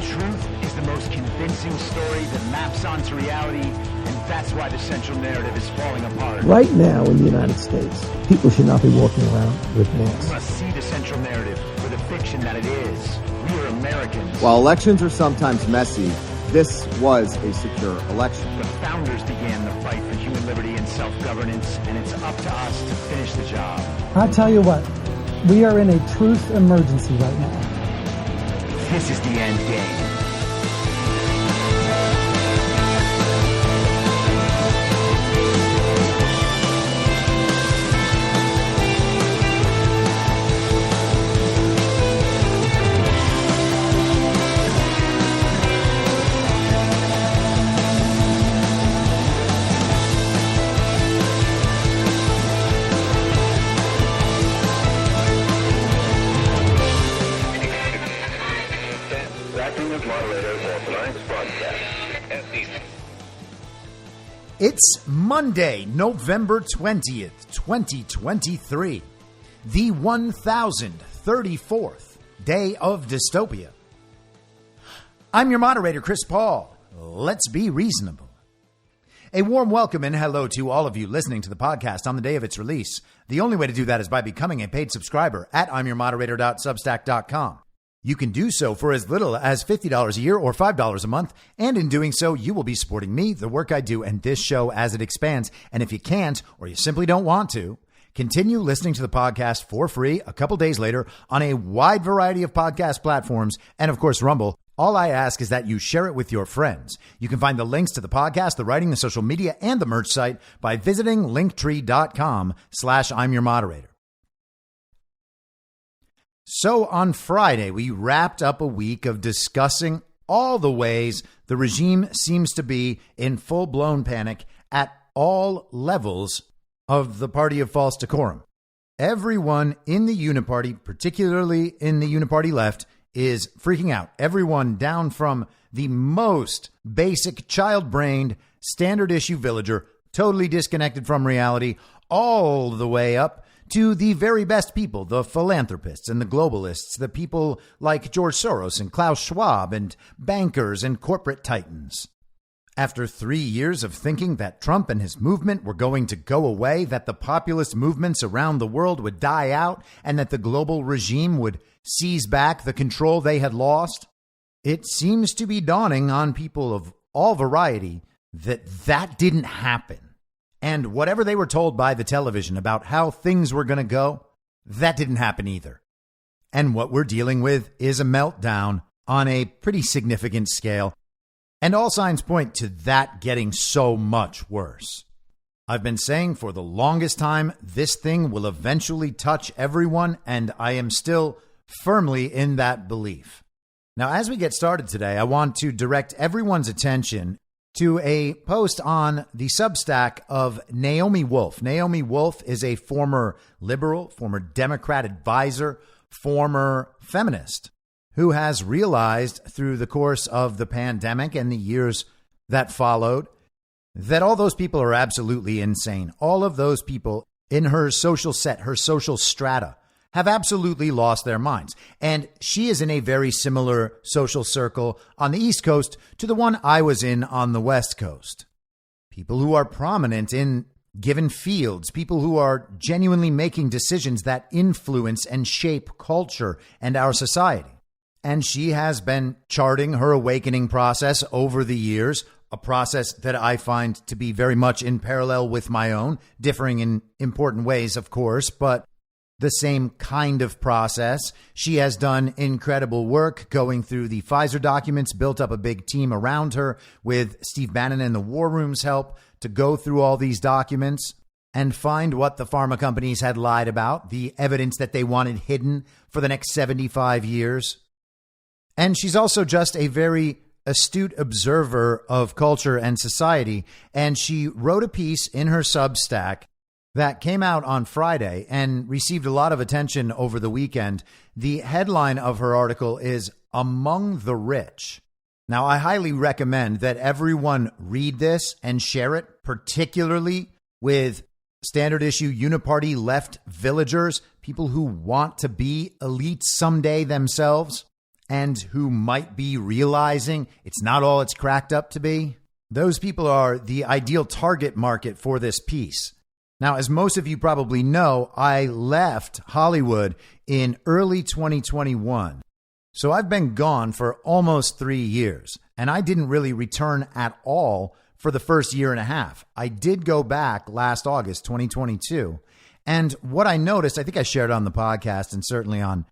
truth is the most convincing story that maps onto reality, and that's why the central narrative is falling apart. Right now in the United States, people should not be walking around with masks. We must see the central narrative for the fiction that it is. We are Americans. While elections are sometimes messy, this was a secure election. The founders began the fight for human liberty and self-governance, and it's up to us to finish the job. I'll tell you what, we are in a truth emergency right now. This is the end game. It's Monday, November 20th, 2023, the 1034th day of dystopia. I'm your moderator, Chris Paul. Let's be reasonable. A warm welcome and hello to all of you listening to the podcast on the day of its release. The only way to do that is by becoming a paid subscriber at imyourmoderator.substack.com. You can do so for as little as $50 a year or $5 a month, and in doing so, you will be supporting me, the work I do, and this show as it expands. And if you can't, or you simply don't want to, continue listening to the podcast for free a couple days later on a wide variety of podcast platforms, and of course, Rumble. All I ask is that you share it with your friends. You can find the links to the podcast, the writing, the social media, and the merch site by visiting linktree.com/I'mYourModerator. So on Friday, we wrapped up a week of discussing all the ways the regime seems to be in full-blown panic at all levels of the party of false decorum. Everyone in the Uniparty, particularly in the Uniparty left, is freaking out. Everyone down from the most basic child-brained standard issue villager, totally disconnected from reality, all the way up to the very best people, the philanthropists and the globalists, the people like George Soros and Klaus Schwab and bankers and corporate titans. After 3 years of thinking that Trump and his movement were going to go away, that the populist movements around the world would die out, and that the global regime would seize back the control they had lost, it seems to be dawning on people of all variety that that didn't happen. And whatever they were told by the television about how things were going to go, that didn't happen either. And what we're dealing with is a meltdown on a pretty significant scale. And all signs point to that getting so much worse. I've been saying for the longest time, this thing will eventually touch everyone, and I am still firmly in that belief. Now, as we get started today, I want to direct everyone's attention to a post on the Substack of Naomi Wolf. Naomi Wolf is a former liberal, former Democrat advisor, former feminist who has realized through the course of the pandemic and the years that followed that all those people are absolutely insane. All of those people in her social set, her social strata, have absolutely lost their minds. And she is in a very similar social circle on the East Coast to the one I was in on the West Coast. People who are prominent in given fields, people who are genuinely making decisions that influence and shape culture and our society. And she has been charting her awakening process over the years, a process that I find to be very much in parallel with my own, differing in important ways, of course, but the same kind of process. She has done incredible work going through the Pfizer documents, built up a big team around her with Steve Bannon and the War Room's help to go through all these documents and find what the pharma companies had lied about, the evidence that they wanted hidden for the next 75 years. And she's also just a very astute observer of culture and society. And she wrote a piece in her Substack that came out on Friday and received a lot of attention over the weekend. The headline of her article is "Among the Rich." Now, I highly recommend that everyone read this and share it, particularly with standard issue uniparty left villagers, people who want to be elites someday themselves. and who might be realizing it's not all it's cracked up to be? Those people are the ideal target market for this piece. Now, as most of you probably know, I left Hollywood in early 2021. So I've been gone for almost 3 years, and I didn't really return at all for the first year and a half. I did go back last August 2022. And what I noticed, I think I shared on the podcast and certainly on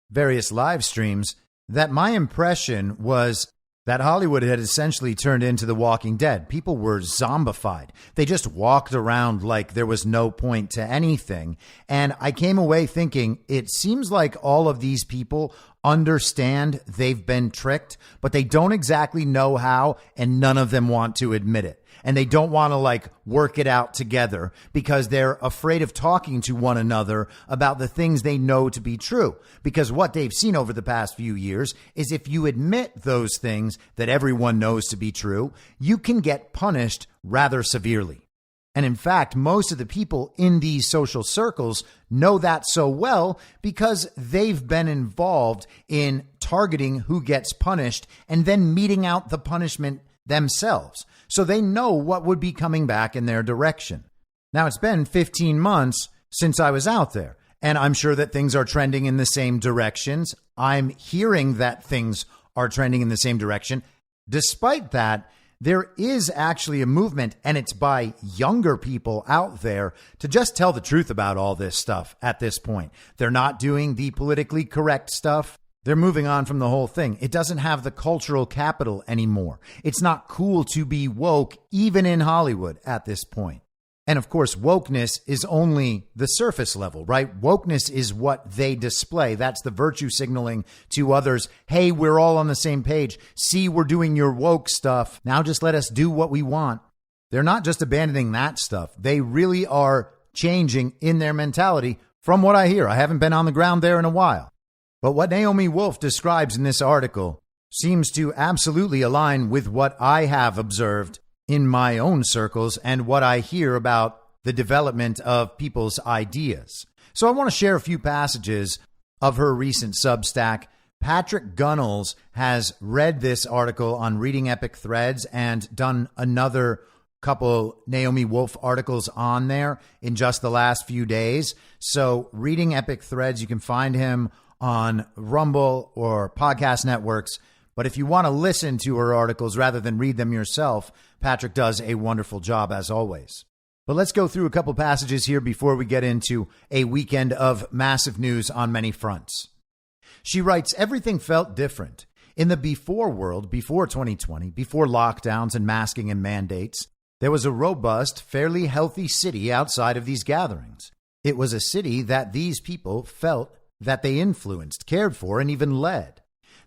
various live streams, that my impression was that Hollywood had essentially turned into The Walking Dead. People were zombified. They just walked around like there was no point to anything. And I came away thinking, it seems like all of these people understand they've been tricked, but they don't exactly know how, and none of them want to admit it. And they don't want to work it out together because they're afraid of talking to one another about the things they know to be true. Because what they've seen over the past few years is if you admit those things that everyone knows to be true, you can get punished rather severely. And in fact, most of the people in these social circles know that so well because they've been involved in targeting who gets punished and then meting out the punishment themselves. So they know what would be coming back in their direction. Now, it's been 15 months since I was out there, and I'm sure that things are trending in the same directions. I'm hearing that things are trending in the same direction. Despite that, there is actually a movement, and it's by younger people out there to just tell the truth about all this stuff at this point. They're not doing the politically correct stuff. They're moving on from the whole thing. It doesn't have the cultural capital anymore. It's not cool to be woke, even in Hollywood at this point. And of course, wokeness is only the surface level, right? Wokeness is what they display. That's the virtue signaling to others. Hey, we're all on the same page. See, we're doing your woke stuff. Now just let us do what we want. They're not just abandoning that stuff. They really are changing in their mentality from what I hear. I haven't been on the ground there in a while. But what Naomi Wolf describes in this article seems to absolutely align with what I have observed in my own circles and what I hear about the development of people's ideas. So I want to share a few passages of her recent Substack. Patrick Gunnels has read this article on Reading Epic Threads and done another couple Naomi Wolf articles on there in just the last few days. So Reading Epic Threads, you can find him on Rumble or podcast networks. But if you want to listen to her articles rather than read them yourself, Patrick does a wonderful job as always. But let's go through a couple passages here before we get into a weekend of massive news on many fronts. She writes, everything felt different. In the before world, before 2020, before lockdowns and masking and mandates, there was a robust, fairly healthy city outside of these gatherings. It was a city that these people felt that they influenced, cared for, and even led.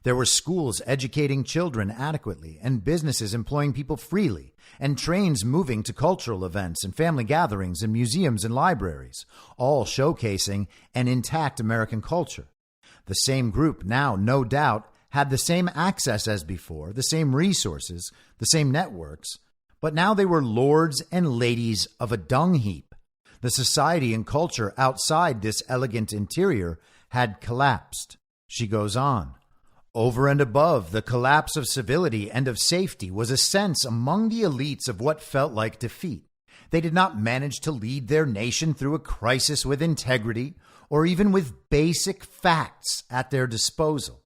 There were schools educating children adequately, and businesses employing people freely, and trains moving to cultural events and family gatherings and museums and libraries, all showcasing an intact American culture. The same group now, no doubt, had the same access as before, the same resources, the same networks, but now they were lords and ladies of a dung heap. The society and culture outside this elegant interior had collapsed. She goes on. Over and above the collapse of civility and of safety was a sense among the elites of what felt like defeat. They did not manage to lead their nation through a crisis with integrity or even with basic facts at their disposal.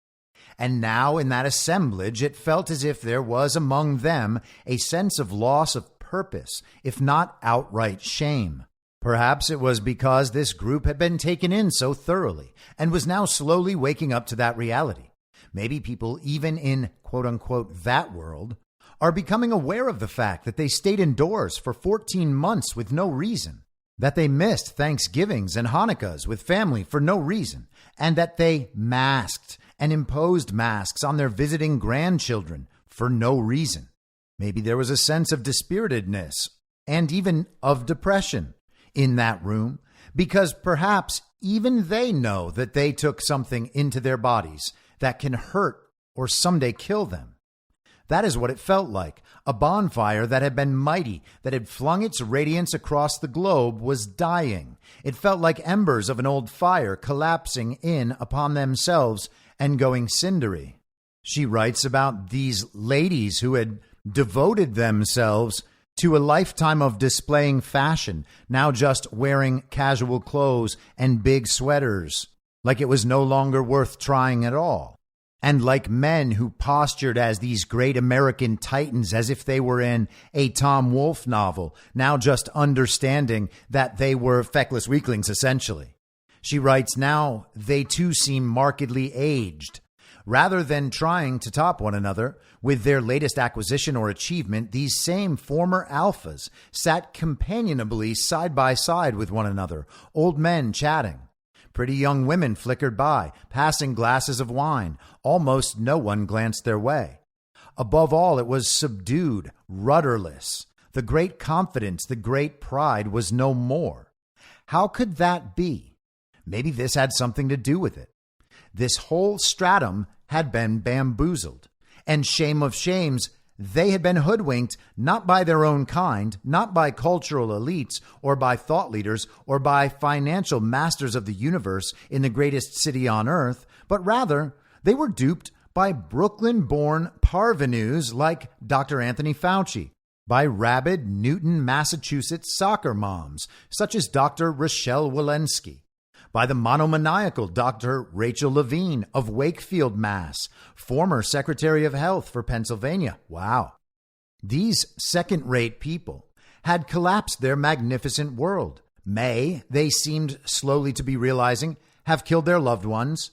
And now in that assemblage, it felt as if there was among them a sense of loss of purpose, if not outright shame. Perhaps it was because this group had been taken in so thoroughly and was now slowly waking up to that reality. Maybe people, even in quote-unquote that world, are becoming aware of the fact that they stayed indoors for 14 months with no reason, that they missed Thanksgivings and Hanukkahs with family for no reason, and that they masked and imposed masks on their visiting grandchildren for no reason. Maybe there was a sense of dispiritedness and even of depression in that room, because perhaps even they know that they took something into their bodies that can hurt or someday kill them. That is what it felt like. A bonfire that had been mighty, that had flung its radiance across the globe, was dying. It felt like embers of an old fire collapsing in upon themselves and going cindery. She writes about these ladies who had devoted themselves to a lifetime of displaying fashion, now just wearing casual clothes and big sweaters, like it was no longer worth trying at all. And like men who postured as these great American titans as if they were in a Tom Wolfe novel, now just understanding that they were feckless weaklings, essentially. She writes, now they too seem markedly aged. Rather than trying to top one another with their latest acquisition or achievement, these same former alphas sat companionably side by side with one another, old men chatting. Pretty young women flickered by, passing glasses of wine. Almost no one glanced their way. Above all, it was subdued, rudderless. The great confidence, the great pride was no more. How could that be? Maybe this had something to do with it. This whole stratum had been bamboozled. And shame of shames, they had been hoodwinked not by their own kind, not by cultural elites or by thought leaders or by financial masters of the universe in the greatest city on earth, but rather they were duped by Brooklyn-born parvenus like Dr. Anthony Fauci, by rabid Newton, Massachusetts soccer moms such as Dr. Rochelle Walensky, by the monomaniacal Dr. Rachel Levine of Wakefield, Mass., former Secretary of Health for Pennsylvania. Wow. These second-rate people had collapsed their magnificent world. May, they seemed slowly to be realizing, have killed their loved ones,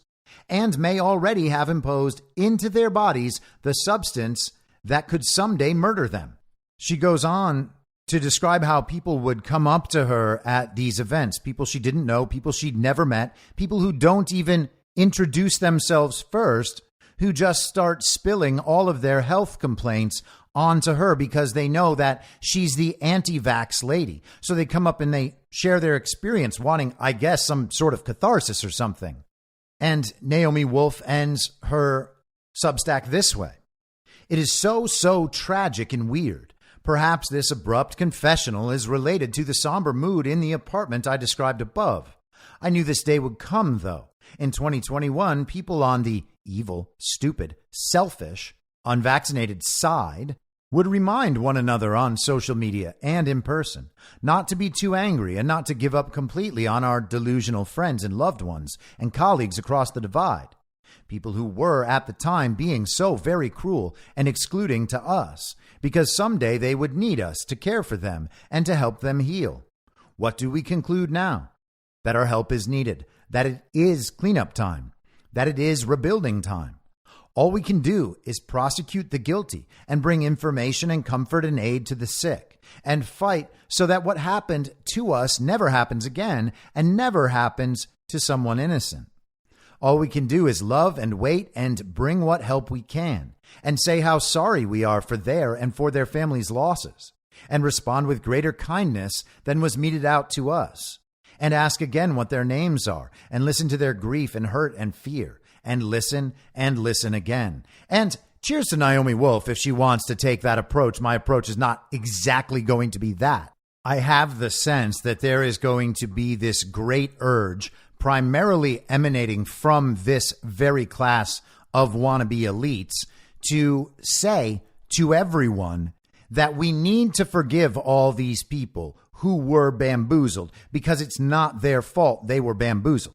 and may already have imposed into their bodies the substance that could someday murder them. She goes on to describe how people would come up to her at these events, people she didn't know, people she'd never met, people who don't even introduce themselves first, who just start spilling all of their health complaints onto her because they know that she's the anti-vax lady. So they come up and they share their experience, wanting, I guess, some sort of catharsis or something. And Naomi Wolf ends her Substack this way. It is so tragic and weird. Perhaps this abrupt confessional is related to the somber mood in the apartment I described above. I knew this day would come, though. In 2021, people on the evil, stupid, selfish, unvaccinated side would remind one another on social media and in person not to be too angry and not to give up completely on our delusional friends and loved ones and colleagues across the divide. People who were at the time being so very cruel and excluding to us, because someday they would need us to care for them and to help them heal. What do we conclude now? That our help is needed, that it is cleanup time, that it is rebuilding time. All we can do is prosecute the guilty and bring information and comfort and aid to the sick and fight so that what happened to us never happens again and never happens to someone innocent. All we can do is love and wait and bring what help we can and say how sorry we are for their and for their families' losses and respond with greater kindness than was meted out to us and ask again what their names are and listen to their grief and hurt and fear and listen again. And cheers to Naomi Wolf if she wants to take that approach. My approach is not exactly going to be that. I have the sense that there is going to be this great urge primarily emanating from this very class of wannabe elites to say to everyone that we need to forgive all these people who were bamboozled because it's not their fault they were bamboozled.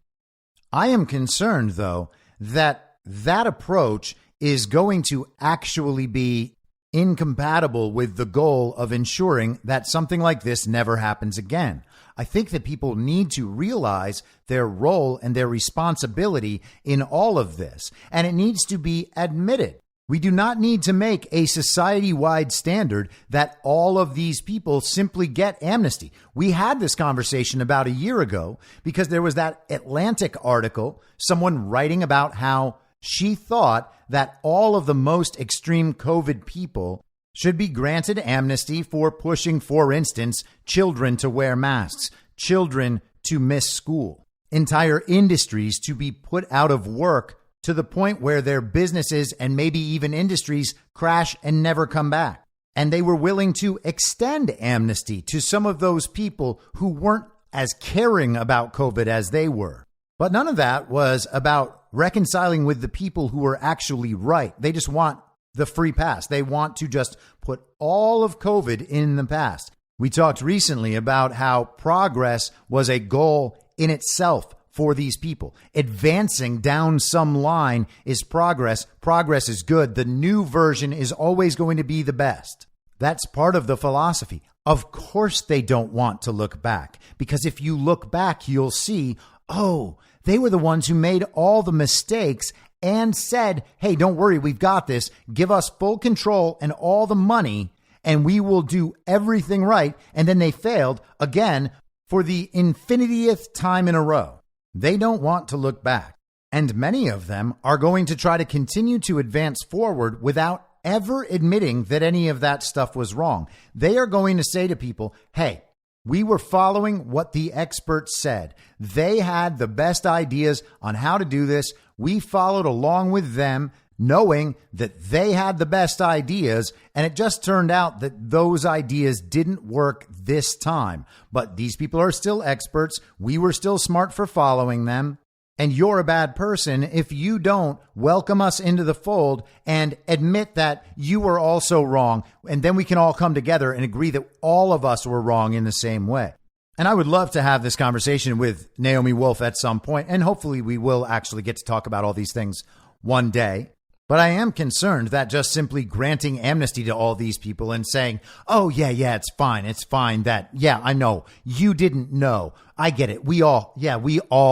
I am concerned, though, that approach is going to actually be incompatible with the goal of ensuring that something like this never happens again. I think that people need to realize their role and their responsibility in all of this, and it needs to be admitted. We do not need to make a society-wide standard that all of these people simply get amnesty. We had this conversation about a year ago because there was that Atlantic article, someone writing about how she thought that all of the most extreme COVID people should be granted amnesty for pushing, for instance, children to wear masks, children to miss school, entire industries to be put out of work to the point where their businesses and maybe even industries crash and never come back. And they were willing to extend amnesty to some of those people who weren't as caring about COVID as they were. But none of that was about reconciling with the people who were actually right. They just want the free pass. They want to just put all of COVID in the past. We talked recently about how progress was a goal in itself for these people. Advancing down some line is progress. Progress is good. The new version is always going to be the best. That's part of the philosophy. Of course, they don't want to look back, because if you look back, you'll see, oh, they were the ones who made all the mistakes and said, hey, don't worry, we've got this. Give us full control and all the money, and we will do everything right. And then they failed again for the infinitieth time in a row. They don't want to look back. And many of them are going to try to continue to advance forward without ever admitting that any of that stuff was wrong. They are going to say to people, hey, we were following what the experts said. They had the best ideas on how to do this. We followed along with them, knowing that they had the best ideas. And it just turned out that those ideas didn't work this time. But these people are still experts. We were still smart for following them. And you're a bad person if you don't welcome us into the fold and admit that you were also wrong. And then we can all come together and agree that all of us were wrong in the same way. And I would love to have this conversation with Naomi Wolf at some point, and hopefully we will actually get to talk about all these things one day. But I am concerned that just simply granting amnesty to all these people and saying, oh, yeah, it's fine that, yeah, I know, you didn't know. I get it. We all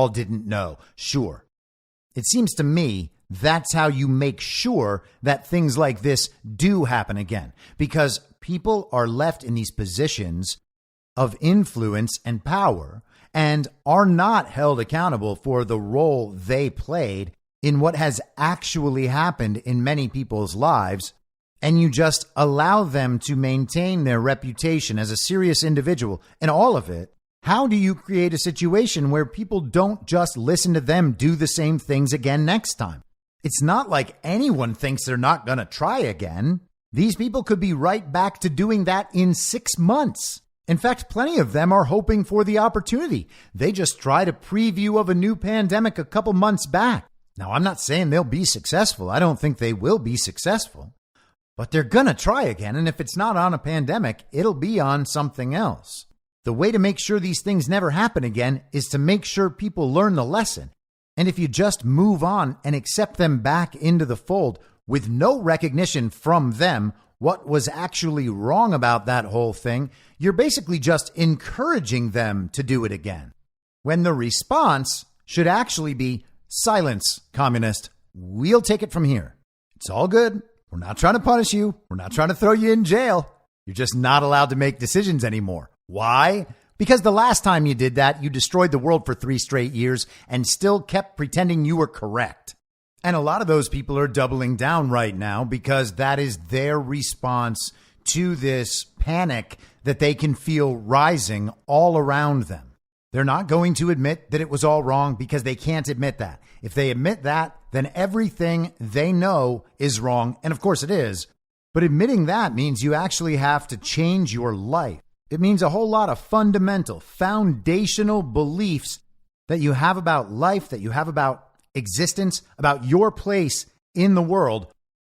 didn't know. Sure. It seems to me that's how you make sure that things like this do happen again, because people are left in these positions of influence and power and are not held accountable for the role they played in what has actually happened in many people's lives, and you just allow them to maintain their reputation as a serious individual and all of it. How do you create a situation where people don't just listen to them do the same things again next time? It's not like anyone thinks they're not going to try again. These people could be right back to doing that in 6 months. In fact, plenty of them are hoping for the opportunity. They just tried a preview of a new pandemic a couple months back. Now, I'm not saying they'll be successful. I don't think they will be successful, but they're going to try again. And if it's not on a pandemic, it'll be on something else. The way to make sure these things never happen again is to make sure people learn the lesson. And if you just move on and accept them back into the fold with no recognition from them what was actually wrong about that whole thing, you're basically just encouraging them to do it again. When the response should actually be, silence, communist. We'll take it from here. It's all good. We're not trying to punish you. We're not trying to throw you in jail. You're just not allowed to make decisions anymore. Why? Because the last time you did that, you destroyed the world for 3 straight years and still kept pretending you were correct. And a lot of those people are doubling down right now because that is their response to this panic that they can feel rising all around them. They're not going to admit that it was all wrong because they can't admit that. If they admit that, then everything they know is wrong. And of course it is. But admitting that means you actually have to change your life. It means a whole lot of fundamental, foundational beliefs that you have about life, that you have about existence, about your place in the world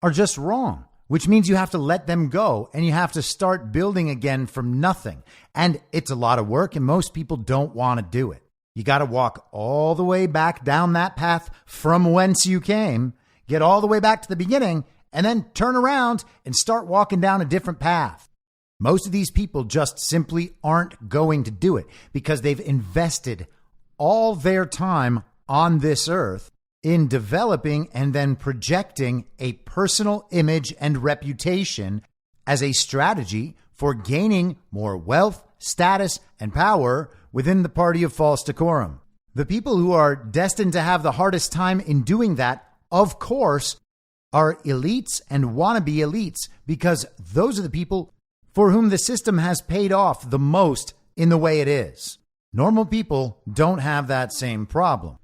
are just wrong. Which means you have to let them go and you have to start building again from nothing. And it's a lot of work and most people don't want to do it. You got to walk all the way back down that path from whence you came, get all the way back to the beginning, and then turn around and start walking down a different path. Most of these people just simply aren't going to do it because they've invested all their time on this earth in developing and then projecting a personal image and reputation as a strategy for gaining more wealth, status, and power within the party of false decorum. The people who are destined to have the hardest time in doing that, of course, are elites and wannabe elites, because those are the people for whom the system has paid off the most in the way it is. Normal people don't have that same problem.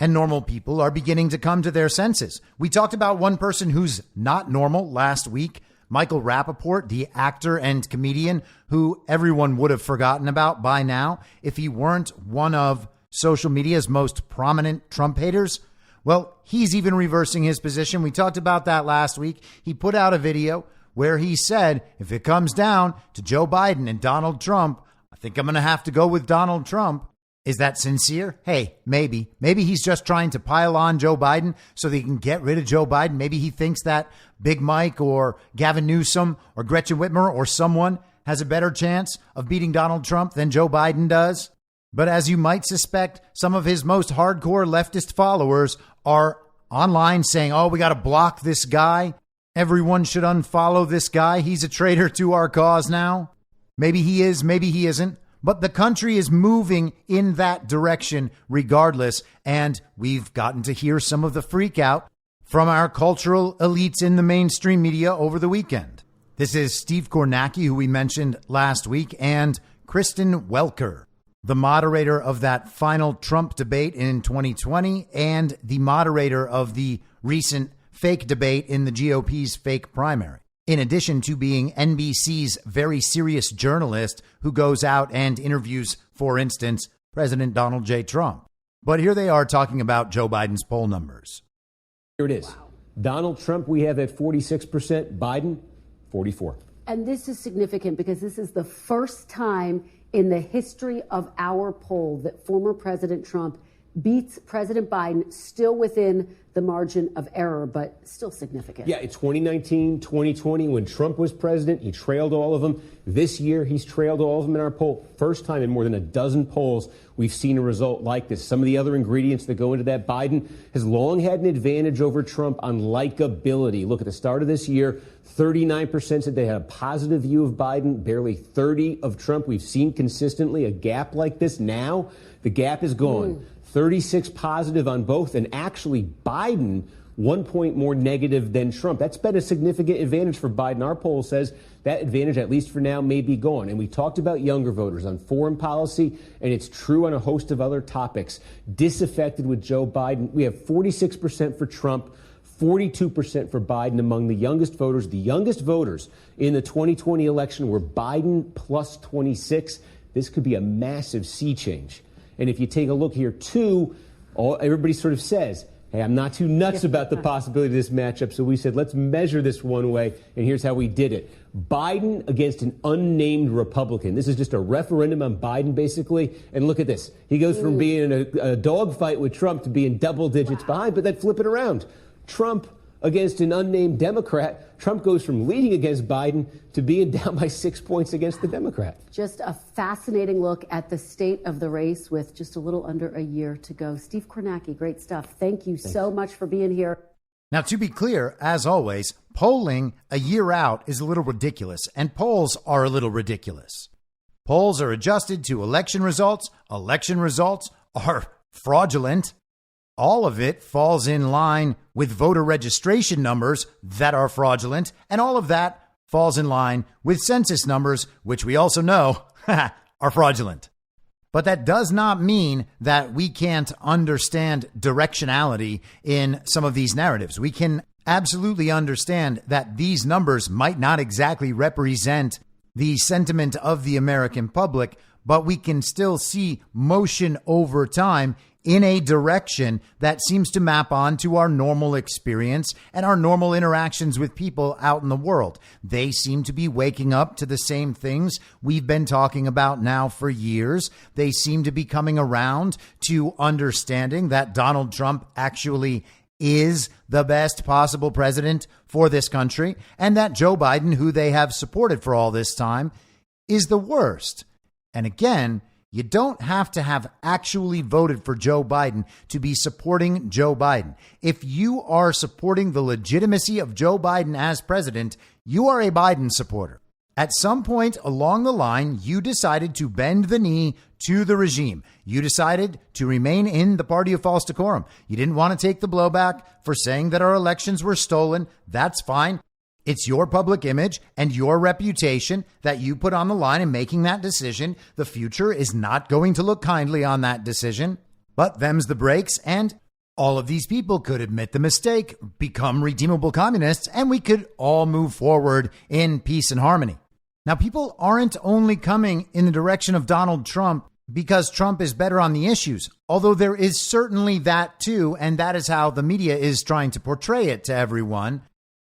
And normal people are beginning to come to their senses. We talked about one person who's not normal last week, Michael Rappaport, the actor and comedian who everyone would have forgotten about by now if he weren't one of social media's most prominent Trump haters? Well, he's even reversing his position. We talked about that last week. He put out a video where he said, if it comes down to Joe Biden and Donald Trump, I think I'm going to have to go with Donald Trump. Is that sincere? Hey, maybe. Maybe he's just trying to pile on Joe Biden so that he can get rid of Joe Biden. Maybe he thinks that Big Mike or Gavin Newsom or Gretchen Whitmer or someone has a better chance of beating Donald Trump than Joe Biden does. But as you might suspect, some of his most hardcore leftist followers are online saying, oh, we got to block this guy. Everyone should unfollow this guy. He's a traitor to our cause now. Maybe he is, maybe he isn't. But the country is moving in that direction regardless. And we've gotten to hear some of the freak out from our cultural elites in the mainstream media over the weekend. This is Steve Kornacki, who we mentioned last week, and Kristen Welker, the moderator of that final Trump debate in 2020 and the moderator of the recent fake debate in the GOP's fake primary. In addition to being NBC's very serious journalist who goes out and interviews, for instance, President Donald J. Trump. But here they are talking about Joe Biden's poll numbers. Here it is. Wow. Donald Trump, we have at 46%, Biden, 44%. And this is significant because this is the first time in the history of our poll that former President Trump beats President Biden, still within the margin of error, but still significant. Yeah, in 2019, 2020, when Trump was president, he trailed all of them. This year, he's trailed all of them in our poll. First time in more than a dozen polls we've seen a result like this. Some of the other ingredients that go into that, Biden has long had an advantage over Trump on likability. Look, at the start of this year, 39% said they had a positive view of Biden, barely 30% of Trump. We've seen consistently a gap like this. Now, the gap is gone. 36 positive on both, and actually Biden 1 point more negative than Trump. That's been a significant advantage for Biden. Our poll says that advantage, at least for now, may be gone. And we talked about younger voters on foreign policy, and it's true on a host of other topics. Disaffected with Joe Biden. We have 46% for Trump, 42% for Biden among the youngest voters. The youngest voters in the 2020 election were Biden plus 26. This could be a massive sea change. And if you take a look here, too, everybody sort of says, hey, I'm not too nuts about the possibility of this matchup. So we said, let's measure this one way. And here's how we did it. Biden against an unnamed Republican. This is just a referendum on Biden, basically. And look at this. He goes from being in a dogfight with Trump to being double digits behind. But then flip it around. Trump against an unnamed Democrat. Trump goes from leading against Biden to being down by 6 points against the Democrat. Just a fascinating look at the state of the race with just a little under a year to go. Steve Kornacki, great stuff. Thank you so much for being here. Now, to be clear, as always, polling a year out is a little ridiculous, and polls are a little ridiculous. Polls are adjusted to election results. Election results are fraudulent. All of it falls in line with voter registration numbers that are fraudulent, and all of that falls in line with census numbers, which we also know are fraudulent. But that does not mean that we can't understand directionality in some of these narratives. We can absolutely understand that these numbers might not exactly represent the sentiment of the American public, but we can still see motion over time in a direction that seems to map onto our normal experience and our normal interactions with people out in the world. They seem to be waking up to the same things we've been talking about now for years. They seem to be coming around to understanding that Donald Trump actually is the best possible president for this country, and that Joe Biden, who they have supported for all this time, is the worst. And again, you don't have to have actually voted for Joe Biden to be supporting Joe Biden. If you are supporting the legitimacy of Joe Biden as president, you are a Biden supporter. At some point along the line, you decided to bend the knee to the regime. You decided to remain in the party of false decorum. You didn't want to take the blowback for saying that our elections were stolen. That's fine. It's your public image and your reputation that you put on the line in making that decision. The future is not going to look kindly on that decision, but them's the breaks. And all of these people could admit the mistake, become redeemable communists, and we could all move forward in peace and harmony. Now, people aren't only coming in the direction of Donald Trump because Trump is better on the issues, although there is certainly that too, and that is how the media is trying to portray it to everyone.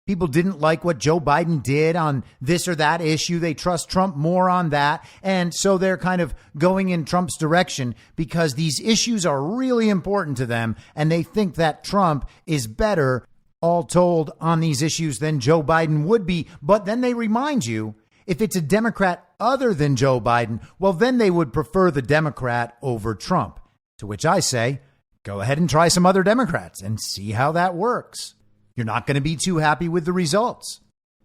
People didn't like what Joe Biden did on this or that issue. They trust Trump more on that. And so they're kind of going in Trump's direction because these issues are really important to them. And they think that Trump is better, all told, on these issues than Joe Biden would be. But then they remind you, if it's a Democrat other than Joe Biden, well, then they would prefer the Democrat over Trump. To which I say, go ahead and try some other Democrats and see how that works. You're not going to be too happy with the results.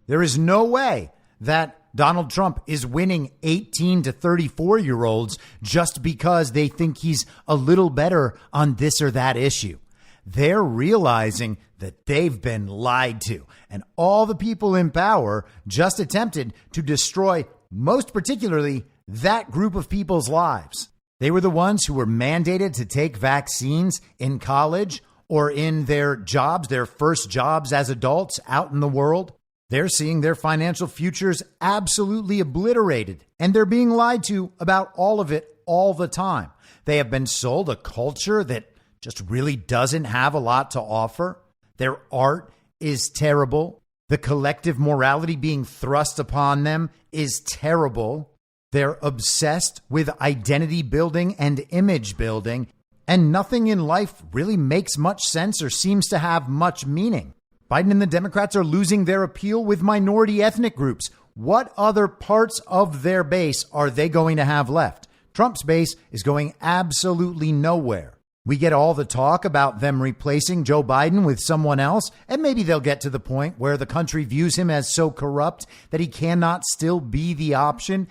There is no way that Donald Trump is winning 18 to 34-year-olds just because they think he's a little better on this or that issue. They're realizing that they've been lied to, and all the people in power just attempted to destroy, most particularly, that group of people's lives. They were the ones who were mandated to take vaccines in college or in their jobs, their first jobs as adults out in the world. They're seeing their financial futures absolutely obliterated, and they're being lied to about all of it all the time. They have been sold a culture that just really doesn't have a lot to offer. Their art is terrible. The collective morality being thrust upon them is terrible. They're obsessed with identity building and image building, and nothing in life really makes much sense or seems to have much meaning. Biden and the Democrats are losing their appeal with minority ethnic groups. What other parts of their base are they going to have left? Trump's base is going absolutely nowhere. We get all the talk about them replacing Joe Biden with someone else, and maybe they'll get to the point where the country views him as so corrupt that he cannot still be the option.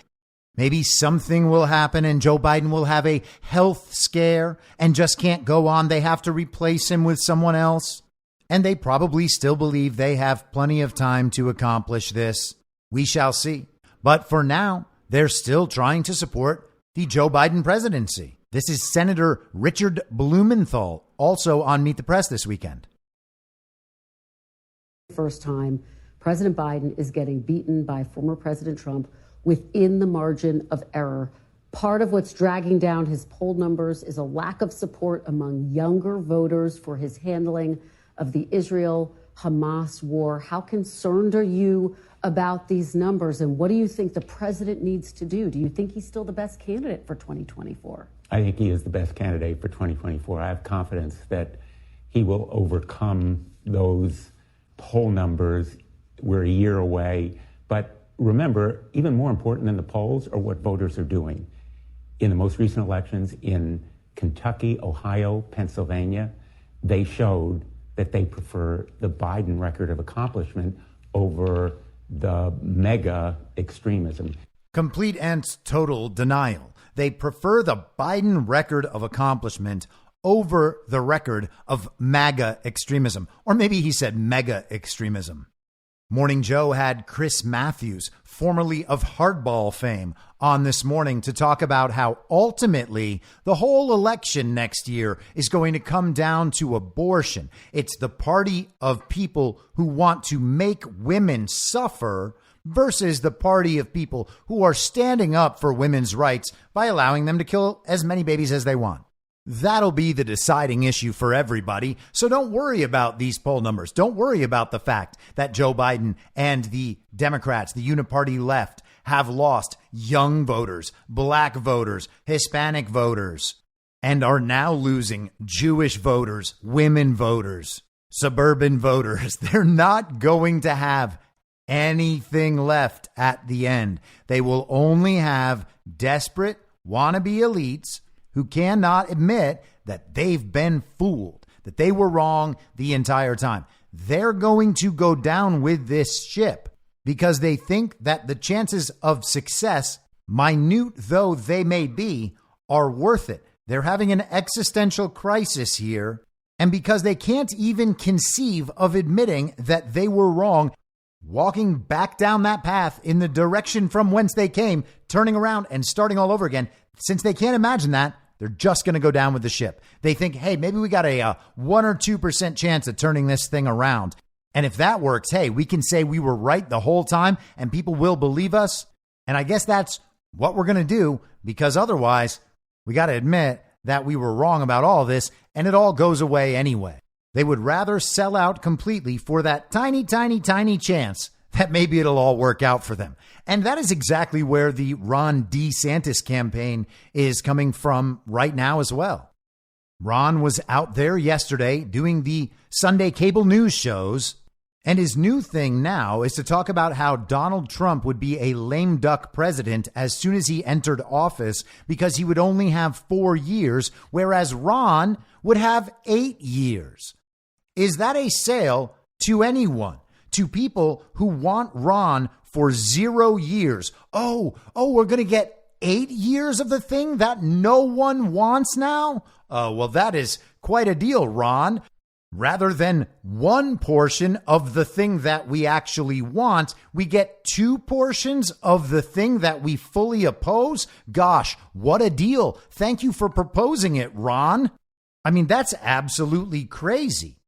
Maybe something will happen and Joe Biden will have a health scare and just can't go on. They have to replace him with someone else. And they probably still believe they have plenty of time to accomplish this. We shall see. But for now, they're still trying to support the Joe Biden presidency. This is Senator Richard Blumenthal, also on Meet the Press this weekend. First time President Biden is getting beaten by former President Trump within the margin of error. Part of what's dragging down his poll numbers is a lack of support among younger voters for his handling of the Israel-Hamas war. How concerned are you about these numbers, and what do you think the president needs to do? Do you think he's still the best candidate for 2024? I think he is the best candidate for 2024. I have confidence that he will overcome those poll numbers. We're a year away. But remember, even more important than the polls are what voters are doing. In the most recent elections in Kentucky, Ohio, Pennsylvania, they showed that they prefer the Biden record of accomplishment over the mega extremism. Complete and total denial. They prefer the Biden record of accomplishment over the record of MAGA extremism. Or maybe he said mega extremism. Morning Joe had Chris Matthews, formerly of Hardball fame, on this morning to talk about how ultimately the whole election next year is going to come down to abortion. It's the party of people who want to make women suffer versus the party of people who are standing up for women's rights by allowing them to kill as many babies as they want. That'll be the deciding issue for everybody. So don't worry about these poll numbers. Don't worry about the fact that Joe Biden and the Democrats, the uniparty left, have lost young voters, black voters, Hispanic voters, and are now losing Jewish voters, women voters, suburban voters. They're not going to have anything left at the end. They will only have desperate wannabe elites who cannot admit that they've been fooled, that they were wrong the entire time. They're going to go down with this ship because they think that the chances of success, minute though they may be, are worth it. They're having an existential crisis here. And because they can't even conceive of admitting that they were wrong, walking back down that path in the direction from whence they came, turning around and starting all over again, since they can't imagine that, they're just going to go down with the ship. They think, hey, maybe we got a 1 or 2% chance of turning this thing around. And if that works, hey, we can say we were right the whole time and people will believe us. And I guess that's what we're going to do, because otherwise We got to admit that we were wrong about all this, and it all goes away anyway. They would rather sell out completely for that tiny, tiny, tiny chance that maybe it'll all work out for them. And that is exactly where the Ron DeSantis campaign is coming from right now as well. Ron was out there yesterday doing the Sunday cable news shows, and his new thing now is to talk about how Donald Trump would be a lame duck president as soon as he entered office because he would only have 4 years, whereas Ron would have 8 years. Is that a sale to anyone? To people who want Ron for 0 years? Oh, we're going to get 8 years of the thing that no one wants now? Well, that is quite a deal, Ron. Rather than one portion of the thing that we actually want, we get 2 portions of the thing that we fully oppose? Gosh, what a deal. Thank you for proposing it, Ron. I mean, that's absolutely crazy.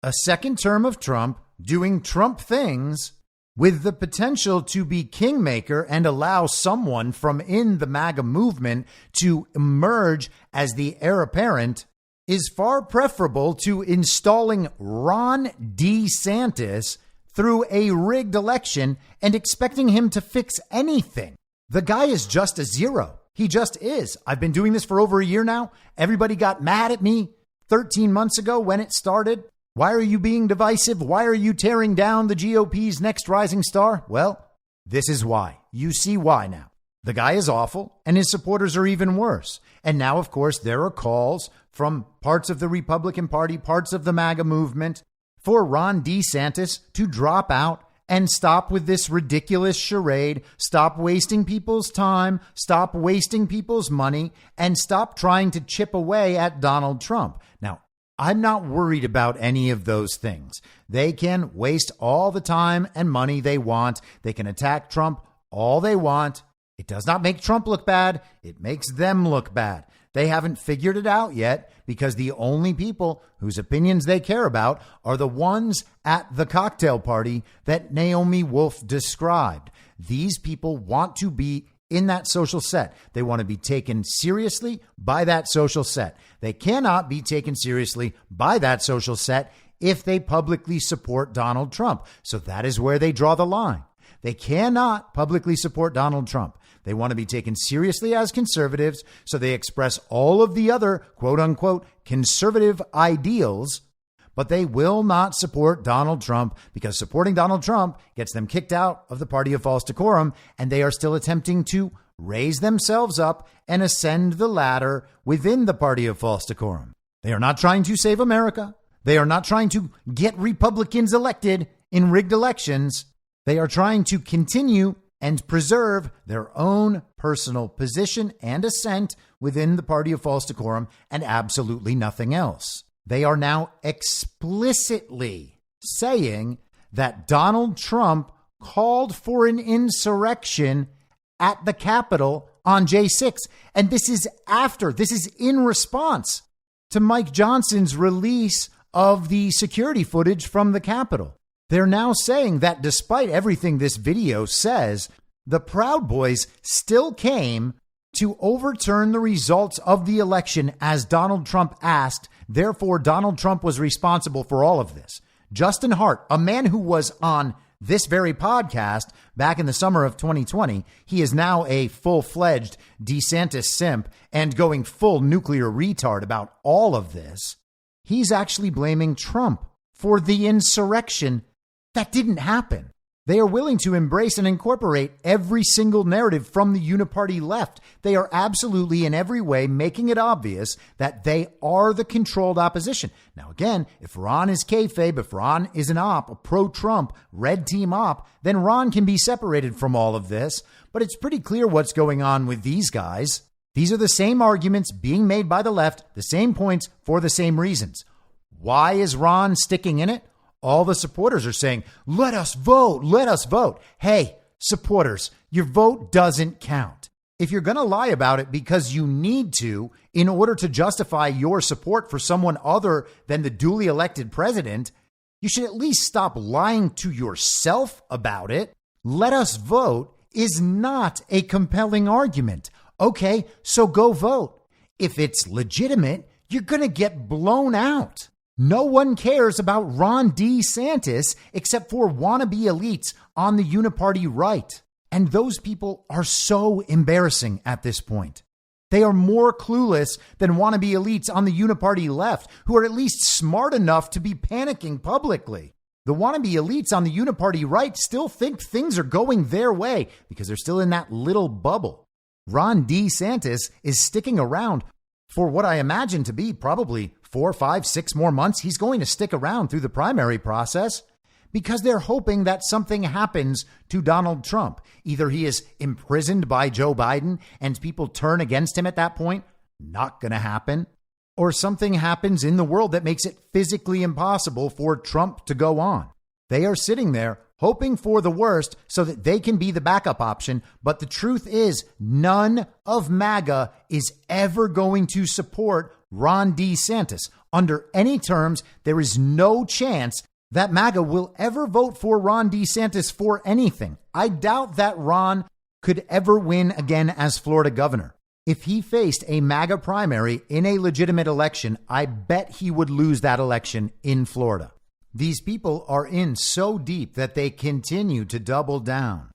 A second term of Trump doing Trump things with the potential to be kingmaker and allow someone from in the MAGA movement to emerge as the heir apparent is far preferable to installing Ron DeSantis through a rigged election and expecting him to fix anything. The guy is just a zero. He just is. I've been doing this for over a year now. Everybody got mad at me 13 months ago when it started. Why are you being divisive? Why are you tearing down the GOP's next rising star? Well, this is why. You see why now. The guy is awful, and his supporters are even worse. And now, of course, there are calls from parts of the Republican Party, parts of the MAGA movement, for Ron DeSantis to drop out and stop with this ridiculous charade, stop wasting people's time, stop wasting people's money, and stop trying to chip away at Donald Trump. Now, I'm not worried about any of those things. They can waste all the time and money they want. They can attack Trump all they want. It does not make Trump look bad. It makes them look bad. They haven't figured it out yet because the only people whose opinions they care about are the ones at the cocktail party that Naomi Wolf described. These people want to be in that social set. They want to be taken seriously by that social set. They cannot be taken seriously by that social set if they publicly support Donald Trump. So that is where they draw the line. They cannot publicly support Donald Trump. They want to be taken seriously as conservatives, so they express all of the other quote unquote conservative ideals, but they will not support Donald Trump because supporting Donald Trump gets them kicked out of the party of false decorum, and they are still attempting to raise themselves up and ascend the ladder within the party of false decorum. They are not trying to save America. They are not trying to get Republicans elected in rigged elections. They are trying to continue and preserve their own personal position and ascent within the party of false decorum and absolutely nothing else. They are now explicitly saying that Donald Trump called for an insurrection at the Capitol on J6. And this is in response to Mike Johnson's release of the security footage from the Capitol. They're now saying that despite everything this video says, the Proud Boys still came to overturn the results of the election as Donald Trump asked. Therefore, Donald Trump was responsible for all of this. Justin Hart, a man who was on this very podcast back in the summer of 2020, he is now a full-fledged DeSantis simp and going full nuclear retard about all of this. He's actually blaming Trump for the insurrection that didn't happen. They are willing to embrace and incorporate every single narrative from the uniparty left. They are absolutely in every way making it obvious that they are the controlled opposition. Now, again, if Ron is kayfabe, if Ron is an op, a pro-Trump, red team op, then Ron can be separated from all of this. But it's pretty clear what's going on with these guys. These are the same arguments being made by the left, the same points for the same reasons. Why is Ron sticking in it? All the supporters are saying, let us vote, let us vote. Hey, supporters, your vote doesn't count. If you're going to lie about it because you need to in order to justify your support for someone other than the duly elected president, you should at least stop lying to yourself about it. Let us vote is not a compelling argument. Okay, so go vote. If it's legitimate, you're going to get blown out. No one cares about Ron DeSantis except for wannabe elites on the uniparty right. And those people are so embarrassing at this point. They are more clueless than wannabe elites on the uniparty left, who are at least smart enough to be panicking publicly. The wannabe elites on the uniparty right still think things are going their way because they're still in that little bubble. Ron DeSantis is sticking around for what I imagine to be probably 4, 5, 6 more months. He's going to stick around through the primary process because they're hoping that something happens to Donald Trump. Either he is imprisoned by Joe Biden and people turn against him at that point, not going to happen, or something happens in the world that makes it physically impossible for Trump to go on. They are sitting there hoping for the worst so that they can be the backup option. But the truth is, none of MAGA is ever going to support Ron DeSantis. Under any terms, there is no chance that MAGA will ever vote for Ron DeSantis for anything. I doubt that Ron could ever win again as Florida governor. If he faced a MAGA primary in a legitimate election, I bet he would lose that election in Florida. These people are in so deep that they continue to double down.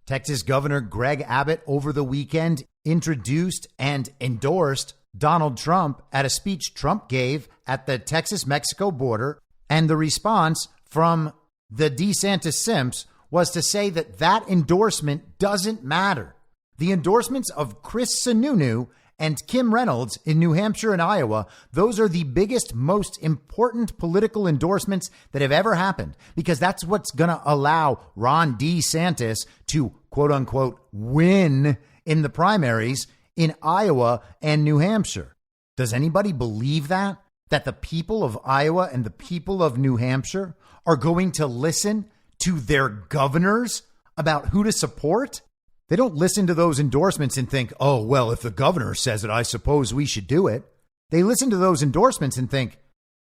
Texas Governor Greg Abbott over the weekend introduced and endorsed Donald Trump at a speech Trump gave at the Texas-Mexico border. And the response from the DeSantis simps was to say that that endorsement doesn't matter. The endorsements of Chris Sununu and Kim Reynolds in New Hampshire and Iowa, those are the biggest, most important political endorsements that have ever happened, because that's what's going to allow Ron DeSantis to, quote unquote, win in the primaries in Iowa and New Hampshire. Does anybody believe that? That the people of Iowa and the people of New Hampshire are going to listen to their governors about who to support? They don't listen to those endorsements and think, oh, well, if the governor says it, I suppose we should do it. They listen to those endorsements and think,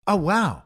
oh, wow,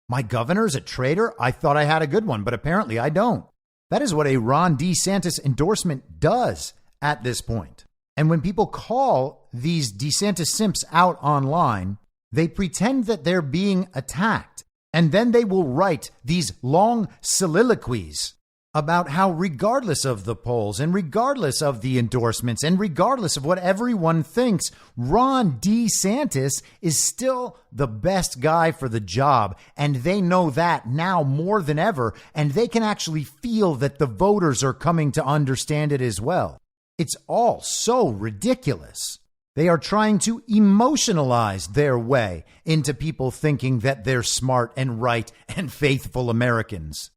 my governor's a traitor? I thought I had a good one, but apparently I don't. That is what a Ron DeSantis endorsement does at this point. And when people call these DeSantis simps out online, they pretend that they're being attacked, and then they will write these long soliloquies about how, regardless of the polls and regardless of the endorsements and regardless of what everyone thinks, Ron DeSantis is still the best guy for the job. And they know that now more than ever, and they can actually feel that the voters are coming to understand it as well. It's all so ridiculous. They are trying to emotionalize their way into people thinking that they're smart and right and faithful Americans.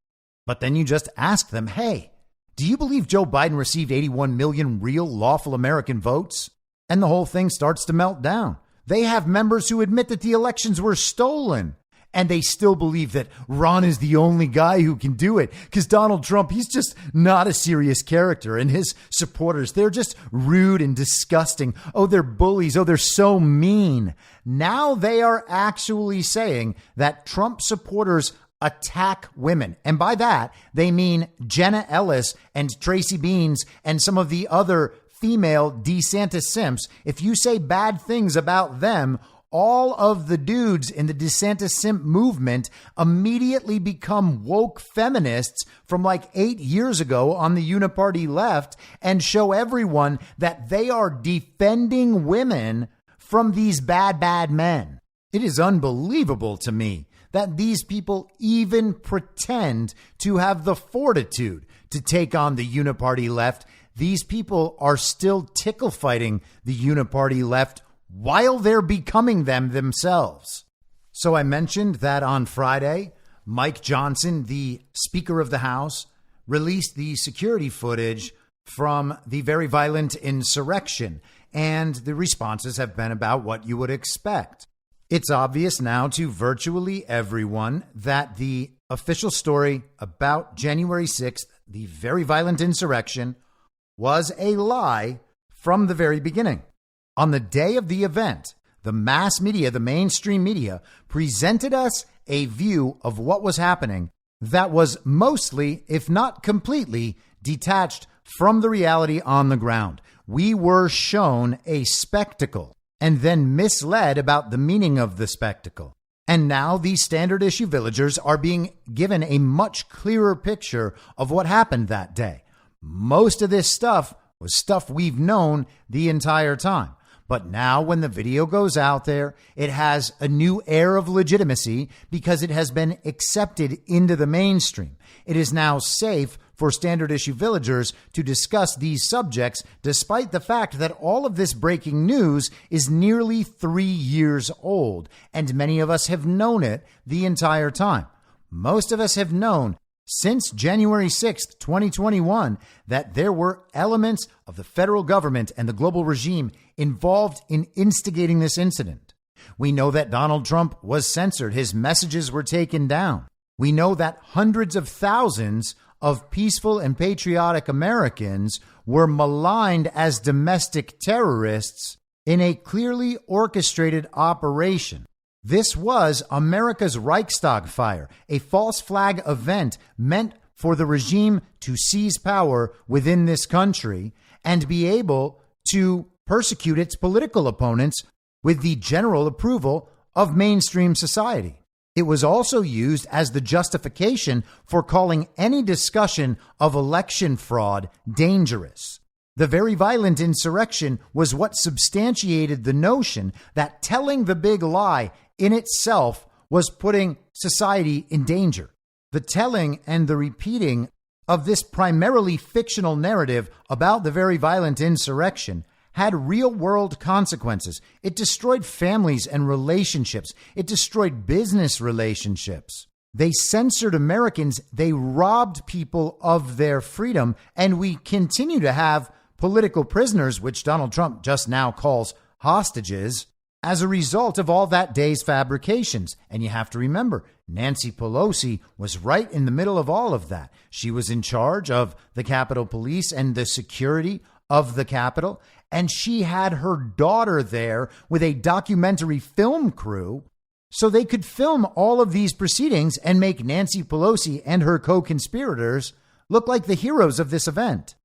But then you just ask them, hey, do you believe Joe Biden received 81 million real lawful American votes? And the whole thing starts to melt down. They have members who admit that the elections were stolen. And they still believe that Ron is the only guy who can do it because Donald Trump, he's just not a serious character. And his supporters, they're just rude and disgusting. Oh, they're bullies. Oh, they're so mean. Now they are actually saying that Trump supporters attack women. And by that, they mean Jenna Ellis and Tracy Beans and some of the other female DeSantis simps. If you say bad things about them, all of the dudes in the DeSantis simp movement immediately become woke feminists from like 8 years ago on the uniparty left and show everyone that they are defending women from these bad, bad men. It is unbelievable to me that these people even pretend to have the fortitude to take on the uniparty left. These people are still tickle fighting the uniparty left while they're becoming them themselves. So I mentioned that on Friday, Mike Johnson, the Speaker of the House, released the security footage from the very violent insurrection, and the responses have been about what you would expect. It's obvious now to virtually everyone that the official story about January 6th, the very violent insurrection, was a lie from the very beginning. On the day of the event, the mass media, the mainstream media, presented us a view of what was happening that was mostly, if not completely, detached from the reality on the ground. We were shown a spectacle. and then misled about the meaning of the spectacle. And now these standard issue villagers are being given a much clearer picture of what happened that day. Most of this stuff was stuff we've known the entire time. But now when the video goes out there, it has a new air of legitimacy because it has been accepted into the mainstream. It is now safe for standard issue villagers to discuss these subjects, despite the fact that all of this breaking news is nearly 3 years old, and many of us have known it the entire time. Most of us have known since January 6th, 2021, that there were elements of the federal government and the global regime involved in instigating this incident. We know that Donald Trump was censored. His messages were taken down. We know that hundreds of thousands of peaceful and patriotic Americans were maligned as domestic terrorists in a clearly orchestrated operation. This was America's Reichstag fire, a false flag event meant for the regime to seize power within this country and be able to persecute its political opponents with the general approval of mainstream society. It was also used as the justification for calling any discussion of election fraud dangerous. The very violent insurrection was what substantiated the notion that telling the big lie in itself was putting society in danger. The telling and the repeating of this primarily fictional narrative about the very violent insurrection had real-world consequences. It destroyed families and relationships. It destroyed business relationships. They censored Americans. They robbed people of their freedom. And we continue to have political prisoners, which Donald Trump just now calls hostages, as a result of all that day's fabrications. And you have to remember, Nancy Pelosi was right in the middle of all of that. She was in charge of the Capitol Police and the security of the Capitol, and she had her daughter there with a documentary film crew so they could film all of these proceedings and make Nancy Pelosi and her co-conspirators look like the heroes of this event.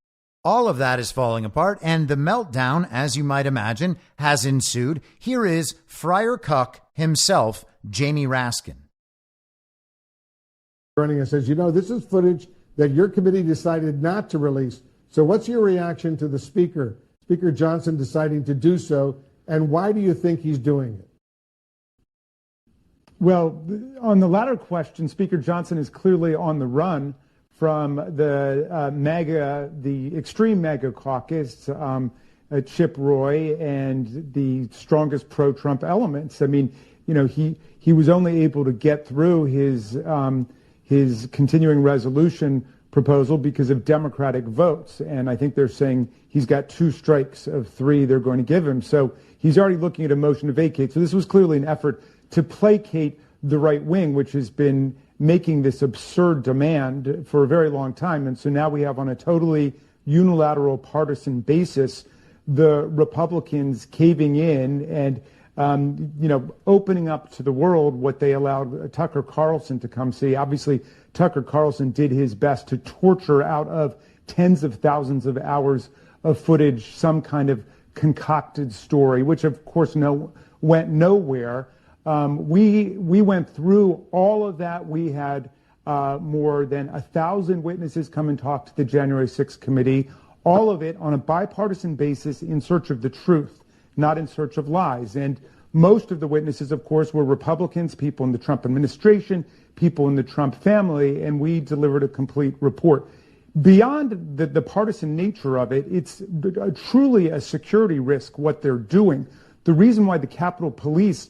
All of that is falling apart, and the meltdown, as you might imagine, has ensued. Here is Friar Cuck himself, Jamie Raskin. Joining us says, this is footage that your committee decided not to release. So what's your reaction to the Speaker Johnson deciding to do so, and why do you think he's doing it? Well, on the latter question, Speaker Johnson is clearly on the run from the extreme MAGA caucus, Chip Roy, and the strongest pro-Trump elements. I mean, he was only able to get through his continuing resolution proposal because of Democratic votes. And I think they're saying he's got 2 strikes of 3 they're going to give him. So he's already looking at a motion to vacate. So this was clearly an effort to placate the right wing, which has been making this absurd demand for a very long time. And so now we have, on a totally unilateral partisan basis, the Republicans caving in and opening up to the world what they allowed Tucker Carlson to come see. Obviously, Tucker Carlson did his best to torture out of tens of thousands of hours of footage some kind of concocted story, which of course went nowhere. We went through all of that. We had more than 1,000 witnesses come and talk to the January 6th committee, all of it on a bipartisan basis in search of the truth, not in search of lies. And most of the witnesses, of course, were Republicans, people in the Trump administration, people in the Trump family, and we delivered a complete report. Beyond the partisan nature of it, it's truly a security risk what they're doing. The reason why the Capitol Police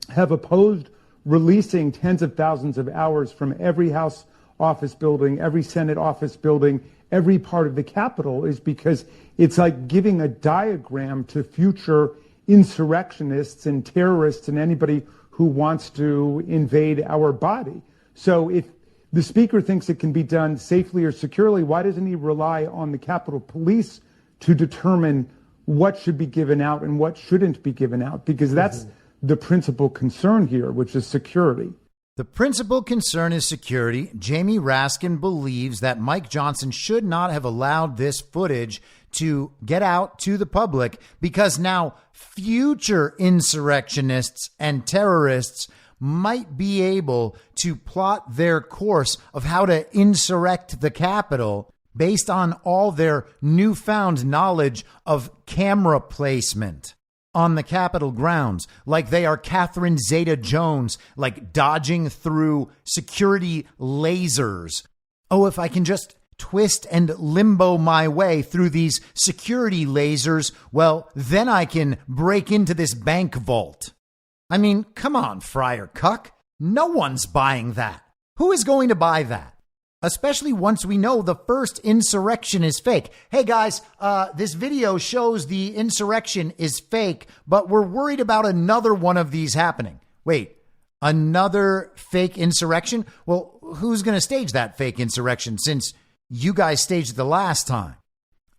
have opposed releasing tens of thousands of hours from every House office building, every Senate office building, every part of the Capitol is because it's like giving a diagram to future insurrectionists and terrorists and anybody who wants to invade our body. So if the Speaker thinks it can be done safely or securely, why doesn't he rely on the Capitol Police to determine what should be given out and what shouldn't be given out? Because that's the principal concern here, which is security. The principal concern is security. Jamie Raskin believes that Mike Johnson should not have allowed this footage to get out to the public because now future insurrectionists and terrorists might be able to plot their course of how to insurrect the Capitol based on all their newfound knowledge of camera placement on the Capitol grounds, like they are Catherine Zeta-Jones, like dodging through security lasers. Oh, if I can just twist and limbo my way through these security lasers, well, then I can break into this bank vault. I mean, come on, Friar Cuck. No one's buying that. Who is going to buy that? Especially once we know the first insurrection is fake. Hey guys, this video shows the insurrection is fake, but we're worried about another one of these happening. Wait, another fake insurrection? Well, who's going to stage that fake insurrection since you guys staged it the last time?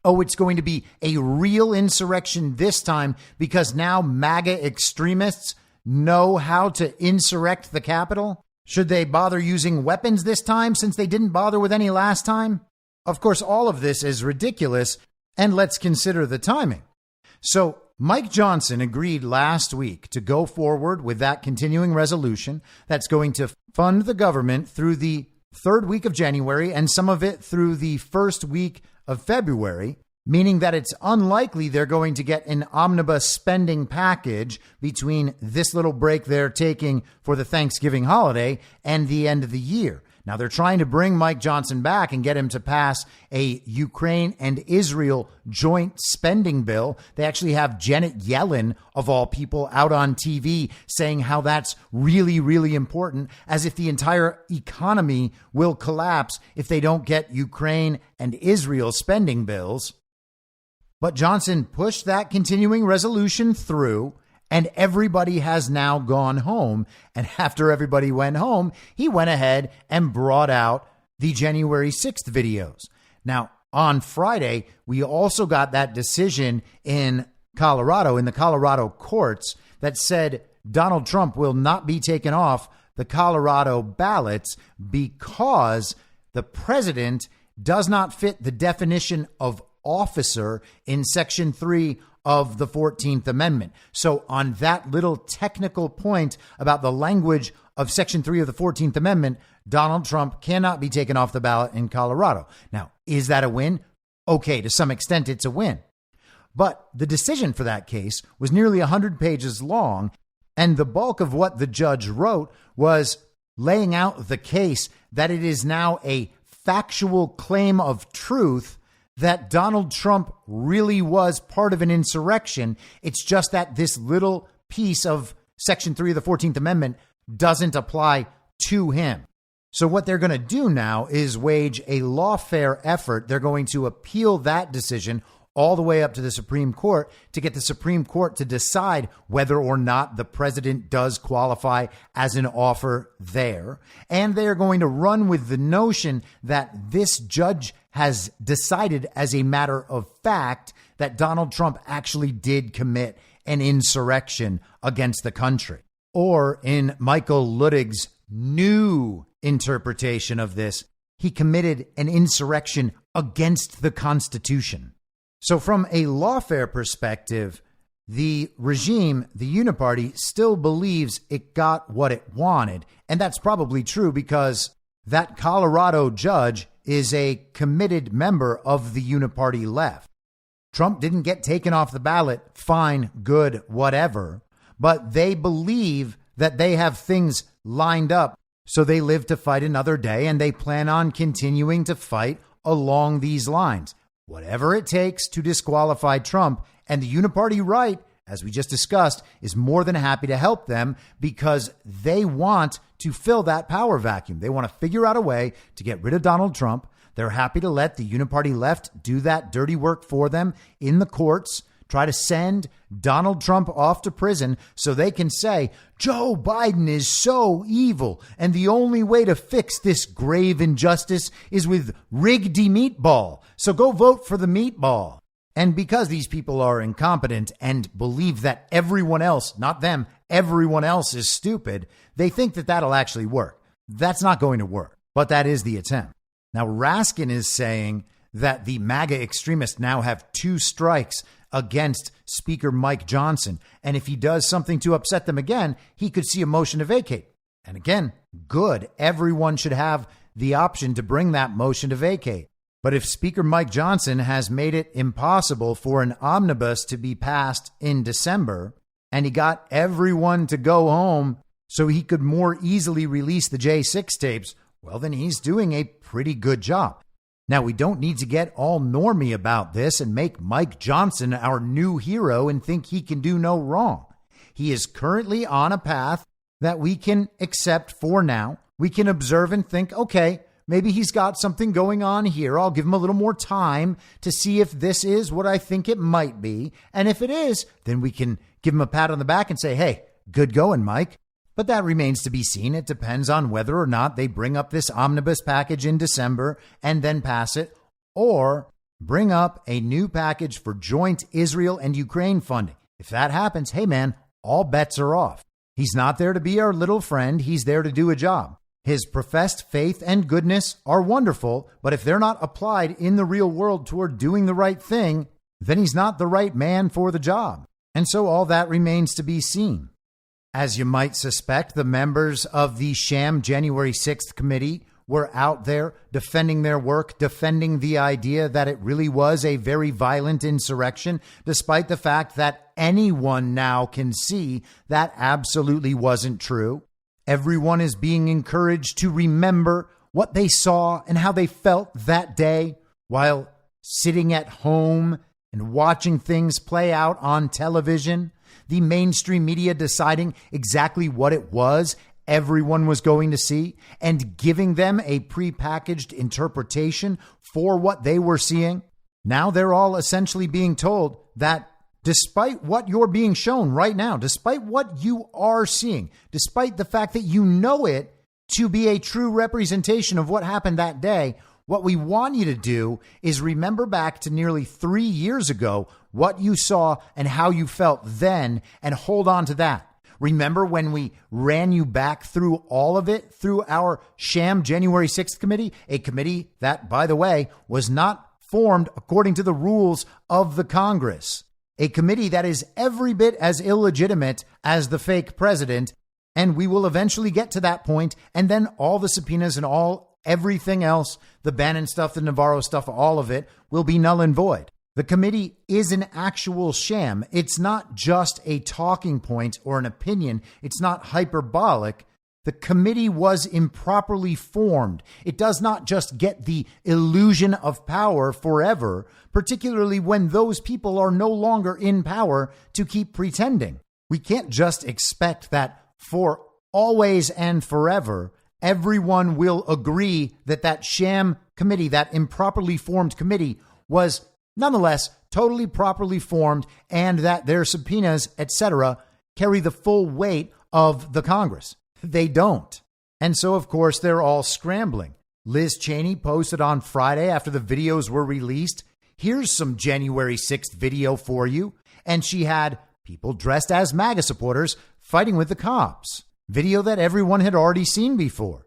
Oh, it's going to be a real insurrection this time because now MAGA extremists know how to insurrect the Capitol? Should they bother using weapons this time since they didn't bother with any last time? Of course, all of this is ridiculous, and let's consider the timing. So, Mike Johnson agreed last week to go forward with that continuing resolution that's going to fund the government through the third week of January and some of it through the first week of February, meaning that it's unlikely they're going to get an omnibus spending package between this little break they're taking for the Thanksgiving holiday and the end of the year. Now, they're trying to bring Mike Johnson back and get him to pass a Ukraine and Israel joint spending bill. They actually have Janet Yellen, of all people, out on TV saying how that's really, really important, as if the entire economy will collapse if they don't get Ukraine and Israel spending bills. But Johnson pushed that continuing resolution through, and everybody has now gone home. And after everybody went home, he went ahead and brought out the January 6th videos. Now, on Friday, we also got that decision in Colorado, in the Colorado courts, that said Donald Trump will not be taken off the Colorado ballots because the president does not fit the definition of officer in Section 3 of the 14th Amendment. So on that little technical point about the language of Section 3 of the 14th Amendment, Donald Trump cannot be taken off the ballot in Colorado. Now, is that a win? Okay, to some extent, it's a win. But the decision for that case was nearly 100 pages long, and the bulk of what the judge wrote was laying out the case that it is now a factual claim of truth that Donald Trump really was part of an insurrection. It's just that this little piece of Section 3 of the 14th Amendment doesn't apply to him. So what they're going to do now is wage a lawfare effort. They're going to appeal that decision all the way up to the Supreme Court to get the Supreme Court to decide whether or not the president does qualify as an officer there. And they're going to run with the notion that this judge has decided as a matter of fact that Donald Trump actually did commit an insurrection against the country. Or in Michael Luttig's new interpretation of this, he committed an insurrection against the Constitution. So from a lawfare perspective, the regime, the Uniparty, still believes it got what it wanted. And that's probably true because that Colorado judge is a committed member of the Uniparty left. Trump didn't get taken off the ballot, fine, good, whatever. But they believe that they have things lined up, so they live to fight another day, and they plan on continuing to fight along these lines. Whatever it takes to disqualify Trump, and the Uniparty right, as we just discussed, is more than happy to help them because they want to fill that power vacuum. They want to figure out a way to get rid of Donald Trump. They're happy to let the Uniparty left do that dirty work for them in the courts, try to send Donald Trump off to prison so they can say, Joe Biden is so evil, and the only way to fix this grave injustice is with rigged meatball. So go vote for the meatball. And because these people are incompetent and believe that everyone else, not them, everyone else is stupid, they think that that'll actually work. That's not going to work, but that is the attempt. Now, Raskin is saying that the MAGA extremists now have 2 strikes against Speaker Mike Johnson. And if he does something to upset them again, he could see a motion to vacate. And again, good. Everyone should have the option to bring that motion to vacate. But if Speaker Mike Johnson has made it impossible for an omnibus to be passed in December, and he got everyone to go home so he could more easily release the J6 tapes, well, then he's doing a pretty good job. Now, we don't need to get all normie about this and make Mike Johnson our new hero and think he can do no wrong. He is currently on a path that we can accept for now. We can observe and think, okay, maybe he's got something going on here. I'll give him a little more time to see if this is what I think it might be. And if it is, then we can give him a pat on the back and say, hey, good going, Mike. But that remains to be seen. It depends on whether or not they bring up this omnibus package in December and then pass it, or bring up a new package for joint Israel and Ukraine funding. If that happens, hey man, all bets are off. He's not there to be our little friend. He's there to do a job. His professed faith and goodness are wonderful, but if they're not applied in the real world toward doing the right thing, then he's not the right man for the job. And so all that remains to be seen. As you might suspect, the members of the sham January 6th committee were out there defending their work, defending the idea that it really was a very violent insurrection, despite the fact that anyone now can see that absolutely wasn't true. Everyone is being encouraged to remember what they saw and how they felt that day while sitting at home and watching things play out on television. The mainstream media deciding exactly what it was everyone was going to see and giving them a prepackaged interpretation for what they were seeing. Now they're all essentially being told that despite what you're being shown right now, despite what you are seeing, despite the fact that you know it to be a true representation of what happened that day, what we want you to do is remember back to nearly 3 years ago, what you saw and how you felt then, and hold on to that. Remember when we ran you back through all of it through our sham January 6th committee, a committee that, by the way, was not formed according to the rules of the Congress, a committee that is every bit as illegitimate as the fake president. And we will eventually get to that point, and then all the subpoenas and everything else, the Bannon stuff, the Navarro stuff, all of it will be null and void. The committee is an actual sham. It's not just a talking point or an opinion. It's not hyperbolic. The committee was improperly formed. It does not just get the illusion of power forever, particularly when those people are no longer in power to keep pretending. We can't just expect that for always and forever, everyone will agree that that sham committee, that improperly formed committee, was nonetheless totally properly formed, and that their subpoenas, etc., carry the full weight of the Congress. They don't. And so, of course, they're all scrambling. Liz Cheney posted on Friday after the videos were released, here's some January 6th video for you. And she had people dressed as MAGA supporters fighting with the cops. Video that everyone had already seen before.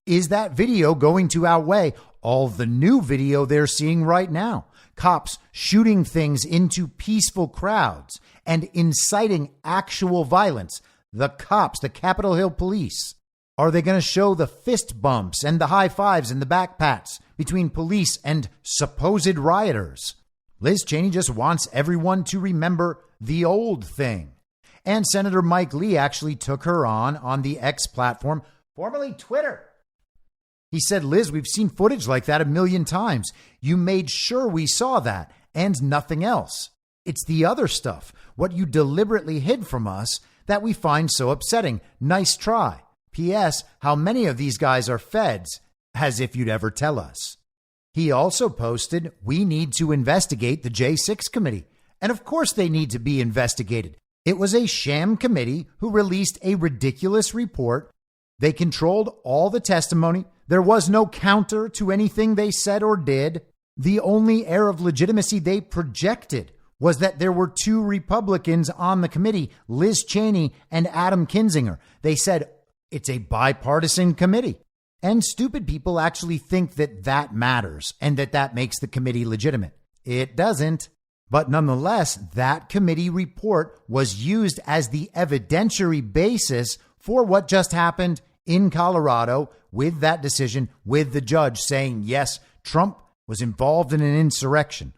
Is that video going to outweigh all the new video they're seeing right now? Cops shooting things into peaceful crowds and inciting actual violence. The cops, the Capitol Hill police. Are they going to show the fist bumps and the high fives and the back pats between police and supposed rioters? Liz Cheney just wants everyone to remember the old thing. And Senator Mike Lee actually took her on the X platform, formerly Twitter. He said, Liz, we've seen footage like that 1,000,000 times. You made sure we saw that and nothing else. It's the other stuff, what you deliberately hid from us, that we find so upsetting. Nice try. P.S. How many of these guys are feds? As if you'd ever tell us. He also posted, we need to investigate the J6 committee. And of course they need to be investigated. It was a sham committee who released a ridiculous report. They controlled all the testimony. There was no counter to anything they said or did. The only air of legitimacy they projected was that there were 2 Republicans on the committee, Liz Cheney and Adam Kinzinger. They said it's a bipartisan committee. And stupid people actually think that that matters and that that makes the committee legitimate. It doesn't. But nonetheless, that committee report was used as the evidentiary basis for what just happened in Colorado with that decision, with the judge saying, yes, Trump was involved in an insurrection.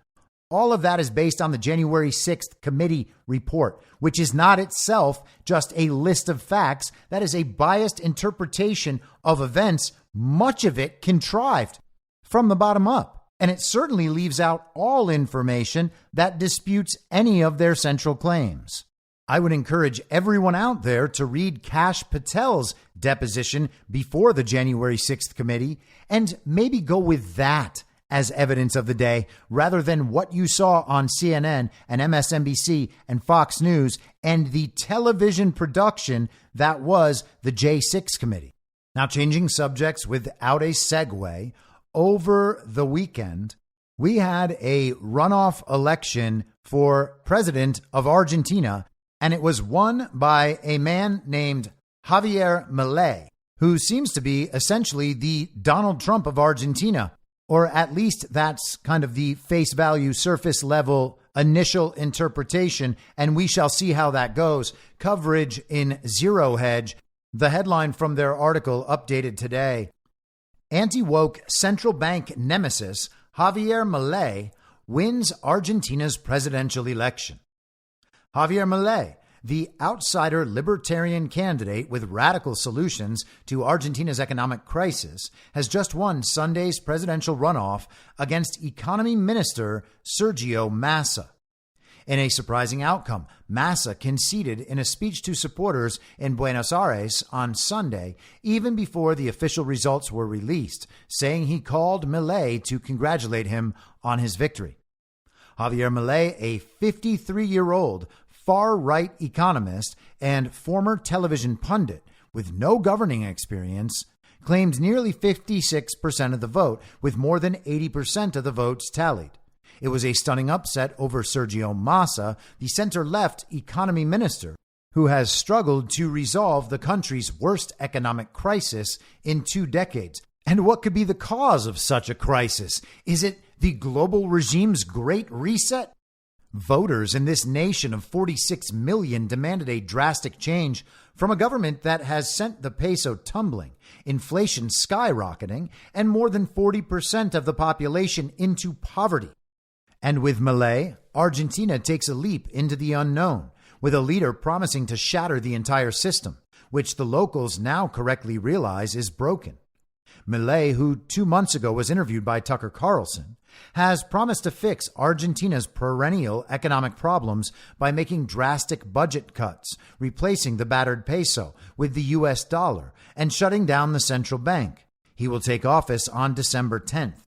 All of that is based on the January 6th committee report, which is not itself just a list of facts. That is a biased interpretation of events, much of it contrived from the bottom up. And it certainly leaves out all information that disputes any of their central claims. I would encourage everyone out there to read Kash Patel's deposition before the January 6th committee and maybe go with that as evidence of the day rather than what you saw on CNN and MSNBC and Fox News and the television production that was the J6 committee. Now, changing subjects without a segue, over the weekend, we had a runoff election for president of Argentina, and it was won by a man named Javier Milei, who seems to be essentially the Donald Trump of Argentina, or at least that's kind of the face value, surface level initial interpretation, and we shall see how that goes. Coverage in Zero Hedge, the headline from their article updated today. Anti-woke central bank nemesis Javier Milei wins Argentina's presidential election. Javier Milei, the outsider libertarian candidate with radical solutions to Argentina's economic crisis, has just won Sunday's presidential runoff against economy minister Sergio Massa. In a surprising outcome, Massa conceded in a speech to supporters in Buenos Aires on Sunday, even before the official results were released, saying he called Milei to congratulate him on his victory. Javier Milei, a 53-year-old far-right economist and former television pundit with no governing experience, claimed nearly 56% of the vote, with more than 80% of the votes tallied. It was a stunning upset over Sergio Massa, the center-left economy minister, who has struggled to resolve the country's worst economic crisis in 2 decades. And what could be the cause of such a crisis? Is it the global regime's Great Reset? Voters in this nation of 46 million demanded a drastic change from a government that has sent the peso tumbling, inflation skyrocketing, and more than 40% of the population into poverty. And with Milei, Argentina takes a leap into the unknown, with a leader promising to shatter the entire system, which the locals now correctly realize is broken. Milei, who 2 months ago was interviewed by Tucker Carlson, has promised to fix Argentina's perennial economic problems by making drastic budget cuts, replacing the battered peso with the U.S. dollar, and shutting down the central bank. He will take office on December 10th.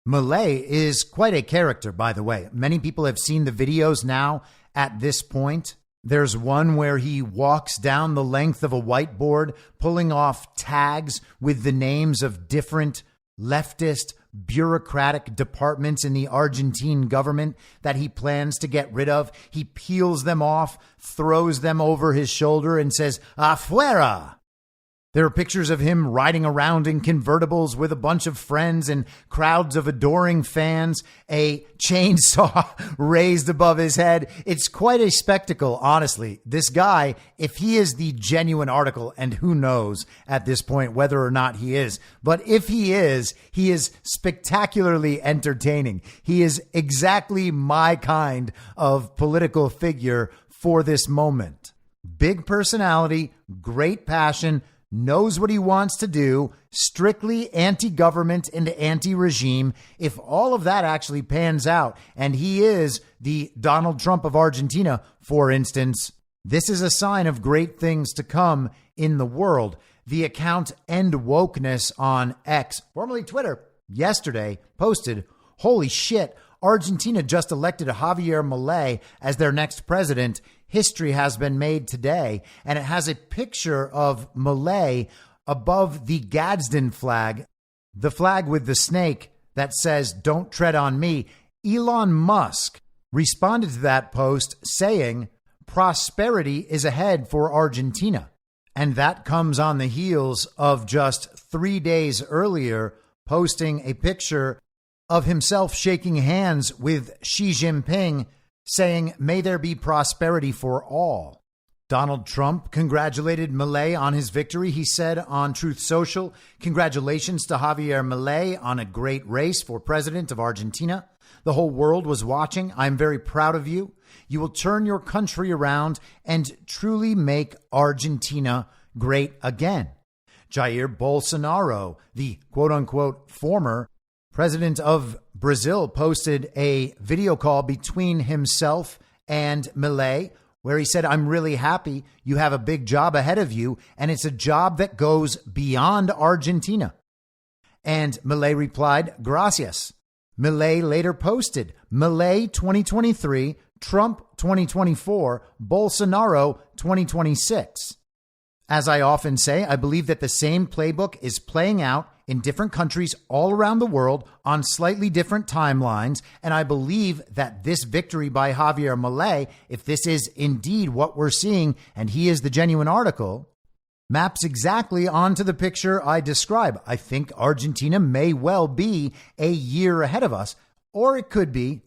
Milei is quite a character, by the way. Many people have seen the videos now at this point. There's one where he walks down the length of a whiteboard, pulling off tags with the names of different leftist bureaucratic departments in the Argentine government that he plans to get rid of. He peels them off, throws them over his shoulder, and says, "Afuera!" There are pictures of him riding around in convertibles with a bunch of friends and crowds of adoring fans, a chainsaw raised above his head. It's quite a spectacle, honestly. This guy, if he is the genuine article, and who knows at this point whether or not he is, but if he is spectacularly entertaining. He is exactly my kind of political figure for this moment. Big personality, great passion, knows what he wants to do, strictly anti-government and anti-regime. If all of that actually pans out, and he is the Donald Trump of Argentina, for instance, this is a sign of great things to come in the world. The account End Wokeness on X, formerly Twitter, yesterday posted, "Holy shit, Argentina just elected Javier Milei as their next president. History has been made today." And it has a picture of Milei above the Gadsden flag, the flag with the snake that says, "Don't tread on me." Elon Musk responded to that post saying, "Prosperity is ahead for Argentina." And that comes on the heels of just 3 days earlier, posting a picture of himself shaking hands with Xi Jinping, saying, "May there be prosperity for all." Donald Trump congratulated Milei on his victory. He said on Truth Social, "Congratulations to Javier Milei on a great race for president of Argentina. The whole world was watching. I'm very proud of you. You will turn your country around and truly make Argentina great again." Jair Bolsonaro, the quote unquote former president of Brazil, posted a video call between himself and Milei, where he said, "I'm really happy. You have a big job ahead of you, and it's a job that goes beyond Argentina." And Milei replied, "Gracias." Milei later posted, "Milei 2023, Trump 2024, Bolsonaro 2026. As I often say, I believe that the same playbook is playing out in different countries all around the world on slightly different timelines. And I believe that this victory by Javier Milei, if this is indeed what we're seeing and he is the genuine article, maps exactly onto the picture I describe. I think Argentina may well be a year ahead of us, or it could be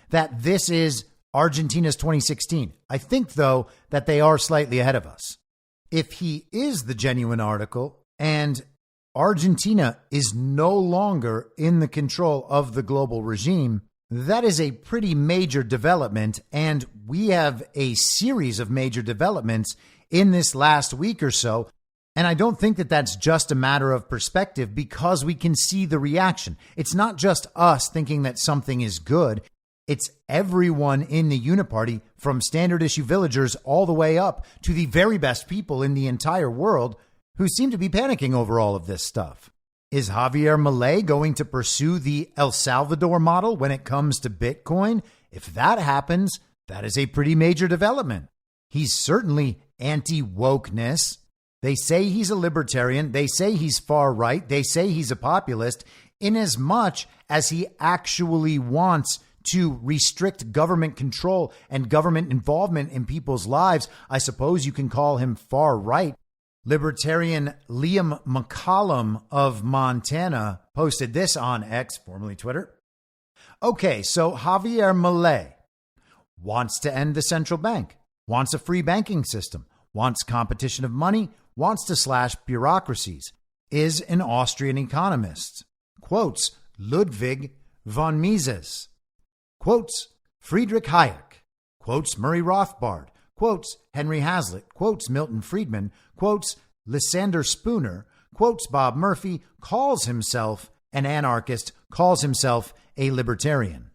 that this is Argentina's 2016. I think, though, that they are slightly ahead of us. If he is the genuine article and Argentina is no longer in the control of the global regime, that is a pretty major development. And we have a series of major developments in this last week or so. And I don't think that that's just a matter of perspective, because we can see the reaction. It's not just us thinking that something is good. It's everyone in the uniparty, from standard issue villagers all the way up to the very best people in the entire world, who seem to be panicking over all of this stuff. Is Javier Milei going to pursue the El Salvador model when it comes to Bitcoin? If that happens, that is a pretty major development. He's certainly anti-wokeness. They say he's a libertarian. They say he's far right. They say he's a populist, in as much as he actually wants to restrict government control and government involvement in people's lives. I suppose you can call him far right. Libertarian Liam McCollum of Montana posted this on X, formerly Twitter. Okay, so Javier Milei wants to end the central bank, wants a free banking system, wants competition of money, wants to slash bureaucracies, is an Austrian economist, quotes Ludwig von Mises, quotes Friedrich Hayek, quotes Murray Rothbard, quotes Henry Hazlitt, quotes Milton Friedman, quotes Lysander Spooner, quotes Bob Murphy, calls himself an anarchist, calls himself a libertarian.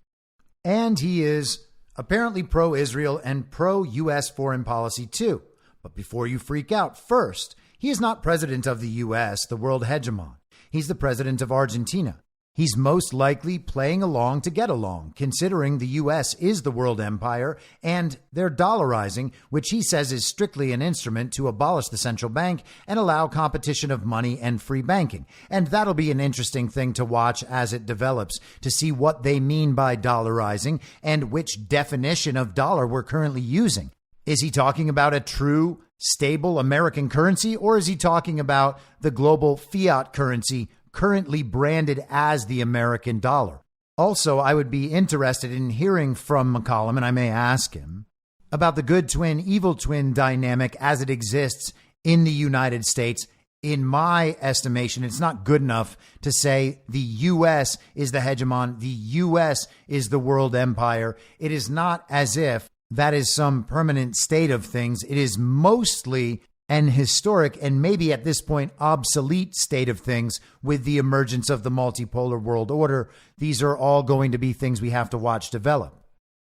And he is apparently pro-Israel and pro-U.S. foreign policy too. But before you freak out, first, he is not president of the U.S., the world hegemon. He's the president of Argentina. He's most likely playing along to get along, considering the U.S. is the world empire and they're dollarizing, which he says is strictly an instrument to abolish the central bank and allow competition of money and free banking. And that'll be an interesting thing to watch as it develops, to see what they mean by dollarizing and which definition of dollar we're currently using. Is he talking about a true, stable American currency, or is he talking about the global fiat currency currently branded as the American dollar? Also, I would be interested in hearing from McCollum, and I may ask him, about the good twin, evil twin dynamic as it exists in the United States. In my estimation, it's not good enough to say the U.S. is the hegemon, the U.S. is the world empire. It is not as if that is some permanent state of things. It is mostly an historic and maybe at this point obsolete state of things with the emergence of the multipolar world order. These are all going to be things we have to watch develop.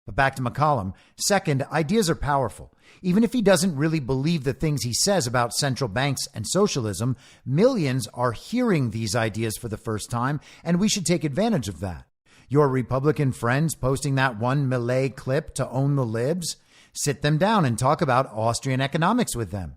But back to McCollum. Second, ideas are powerful. Even if he doesn't really believe the things he says about central banks and socialism, millions are hearing these ideas for the first time, and we should take advantage of that. Your Republican friends posting that one Milei clip to own the libs? Sit them down and talk about Austrian economics with them.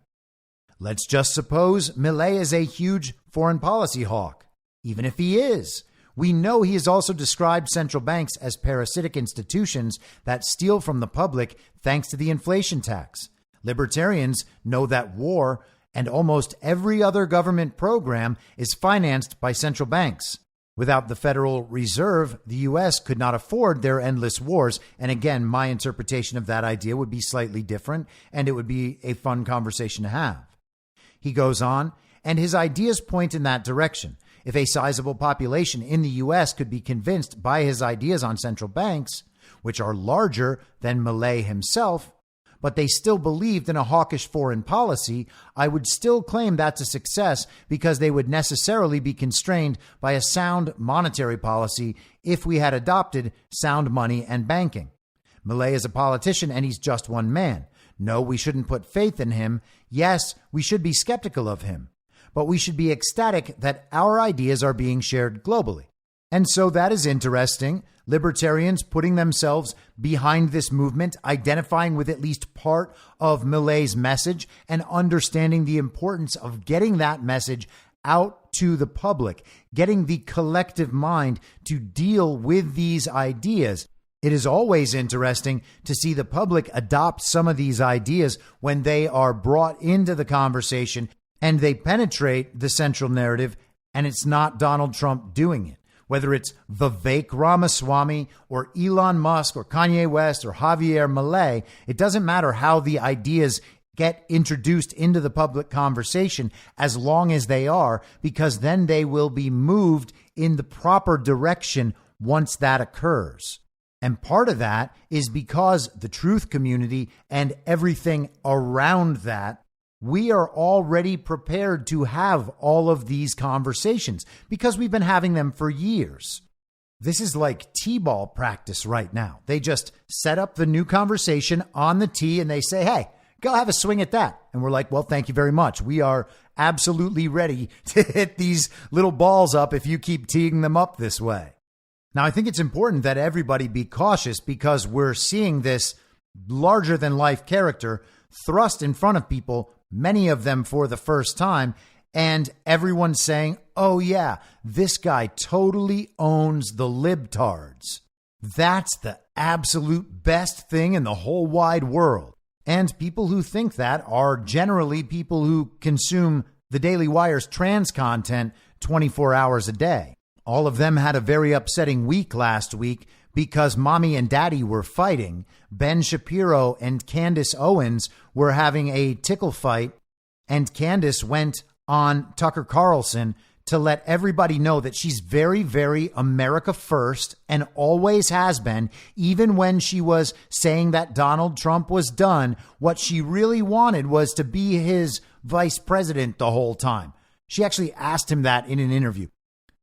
Let's just suppose Milei is a huge foreign policy hawk. Even if he is, we know he has also described central banks as parasitic institutions that steal from the public thanks to the inflation tax. Libertarians know that war and almost every other government program is financed by central banks. Without the Federal Reserve, the U.S. could not afford their endless wars. And again, my interpretation of that idea would be slightly different, and it would be a fun conversation to have. He goes on, and his ideas point in that direction. If a sizable population in the U.S. could be convinced by his ideas on central banks, which are larger than Milei himself, but they still believed in a hawkish foreign policy, I would still claim that's a success because they would necessarily be constrained by a sound monetary policy if we had adopted sound money and banking. Milei is a politician and he's just one man. No, we shouldn't put faith in him. Yes, we should be skeptical of him, but we should be ecstatic that our ideas are being shared globally. And so that is interesting. Libertarians putting themselves behind this movement, identifying with at least part of Milei's message and understanding the importance of getting that message out to the public, getting the collective mind to deal with these ideas. It is always interesting to see the public adopt some of these ideas when they are brought into the conversation and they penetrate the central narrative, and it's not Donald Trump doing it. Whether it's Vivek Ramaswamy or Elon Musk or Kanye West or Javier Milei, it doesn't matter how the ideas get introduced into the public conversation as long as they are, because then they will be moved in the proper direction once that occurs. And part of that is because the truth community and everything around that, we are already prepared to have all of these conversations because we've been having them for years. This is like T-ball practice right now. They just set up the new conversation on the tee and they say, hey, go have a swing at that. And we're like, well, thank you very much. We are absolutely ready to hit these little balls up if you keep teeing them up this way. Now, I think it's important that everybody be cautious because we're seeing this larger than life character thrust in front of people, many of them for the first time, and everyone's saying, oh yeah, this guy totally owns the libtards. That's the absolute best thing in the whole wide world. And people who think that are generally people who consume the Daily Wire's trans content 24 hours a day. All of them had a very upsetting week last week because mommy and daddy were fighting. Ben Shapiro and Candace Owens were having a tickle fight, and Candace went on Tucker Carlson to let everybody know that she's very, very America first and always has been. Even when she was saying that Donald Trump was done, what she really wanted was to be his vice president the whole time. She actually asked him that in an interview.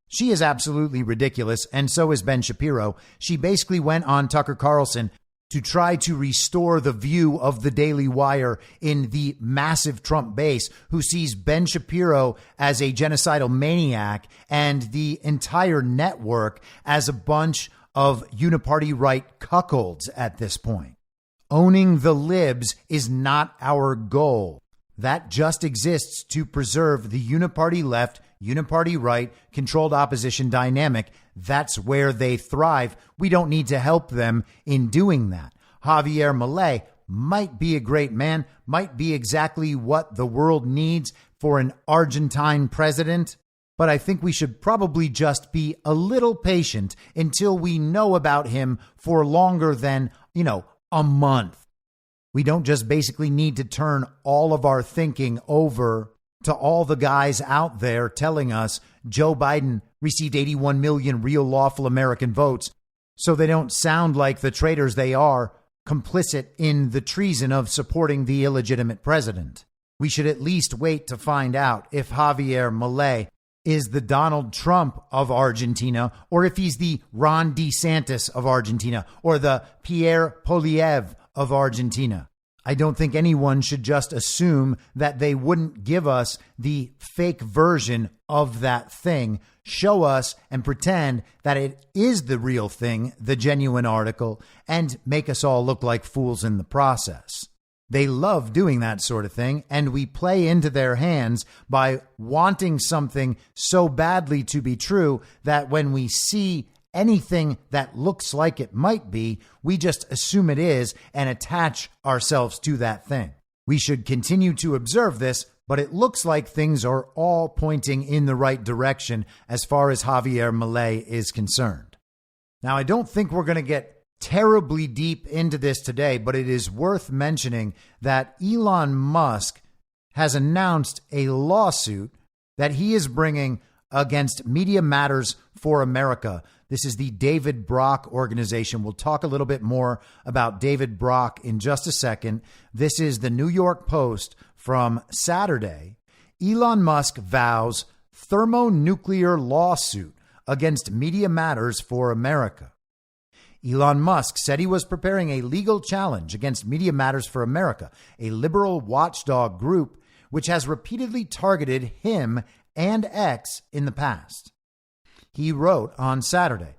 She is absolutely ridiculous, and so is Ben Shapiro. She basically went on Tucker Carlson to try to restore the view of the Daily Wire in the massive Trump base, who sees Ben Shapiro as a genocidal maniac and the entire network as a bunch of uniparty right cuckolds at this point. Owning the libs is not our goal. That just exists to preserve the uniparty left, uniparty right, controlled opposition dynamic. That's where they thrive. We don't need to help them in doing that. Javier Milei might be a great man, might be exactly what the world needs for an Argentine president, but I think we should probably just be a little patient until we know about him for longer than, a month. We don't just basically need to turn all of our thinking over to all the guys out there telling us Joe Biden received 81 million real lawful American votes, so they don't sound like the traitors they are, complicit in the treason of supporting the illegitimate president. We should at least wait to find out if Javier Milei is the Donald Trump of Argentina, or if he's the Ron DeSantis of Argentina, or the Pierre Poilievre of Argentina. I don't think anyone should just assume that they wouldn't give us the fake version of that thing, show us and pretend that it is the real thing, the genuine article, and make us all look like fools in the process. They love doing that sort of thing, and we play into their hands by wanting something so badly to be true that when we see anything that looks like it might be, we just assume it is and attach ourselves to that thing. We should continue to observe this, but it looks like things are all pointing in the right direction as far as Javier Milei is concerned. Now, I don't think we're going to get terribly deep into this today, but it is worth mentioning that Elon Musk has announced a lawsuit that he is bringing against Media Matters for America. This is the David Brock organization. We'll talk a little bit more about David Brock in just a second. This is the New York Post from Saturday. Elon Musk vows thermonuclear lawsuit against Media Matters for America. Elon Musk said he was preparing a legal challenge against Media Matters for America, a liberal watchdog group which has repeatedly targeted him and X in the past. He wrote on Saturday,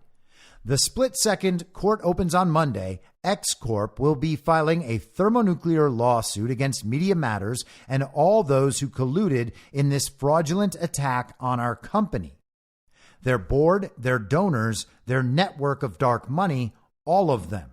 "The split-second court opens on Monday. X Corp will be filing a thermonuclear lawsuit against Media Matters and all those who colluded in this fraudulent attack on our company. Their board, their donors, their network of dark money, all of them."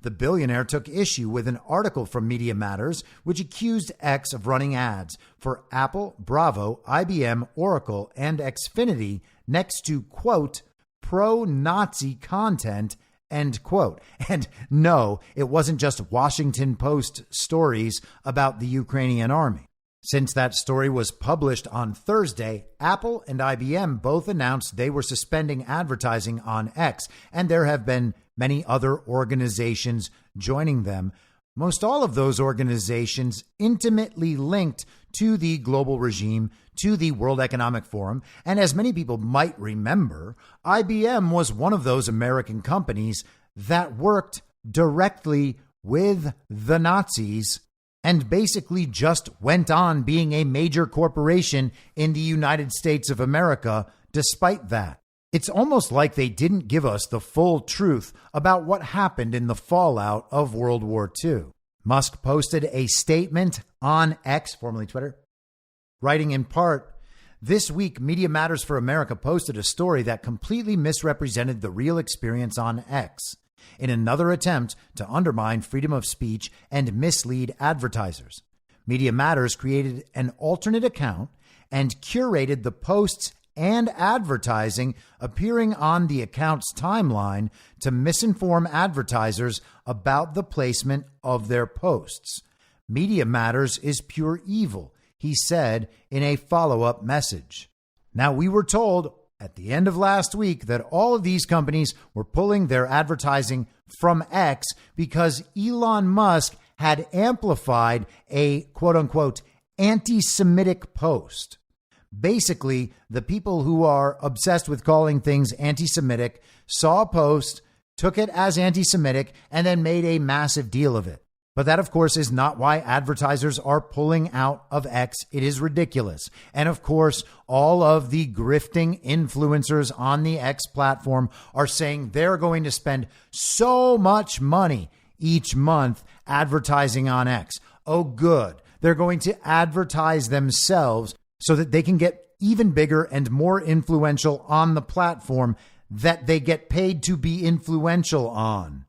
The billionaire took issue with an article from Media Matters which accused X of running ads for Apple, Bravo, IBM, Oracle, and Xfinity next to, quote, pro-Nazi content, end quote. And no, it wasn't just Washington Post stories about the Ukrainian army. Since that story was published on Thursday, Apple and IBM both announced they were suspending advertising on X, and there have been many other organizations joining them. Most all of those organizations intimately linked to the global regime, to the World Economic Forum. And as many people might remember, IBM was one of those American companies that worked directly with the Nazis and basically just went on being a major corporation in the United States of America despite that. It's almost like they didn't give us the full truth about what happened in the fallout of World War II. Musk posted a statement on X, formerly Twitter, writing in part, "This week, Media Matters for America posted a story that completely misrepresented the real experience on X in another attempt to undermine freedom of speech and mislead advertisers. Media Matters created an alternate account and curated the posts and advertising appearing on the account's timeline to misinform advertisers about the placement of their posts. Media Matters is pure evil," he said in a follow-up message. Now, we were told at the end of last week that all of these companies were pulling their advertising from X because Elon Musk had amplified a quote-unquote anti-Semitic post. Basically, the people who are obsessed with calling things anti-Semitic saw a post, took it as anti-Semitic, and then made a massive deal of it. But that, of course, is not why advertisers are pulling out of X. It is ridiculous. And of course, all of the grifting influencers on the X platform are saying they're going to spend so much money each month advertising on X. Oh, good. They're going to advertise themselves so that they can get even bigger and more influential on the platform that they get paid to be influential on.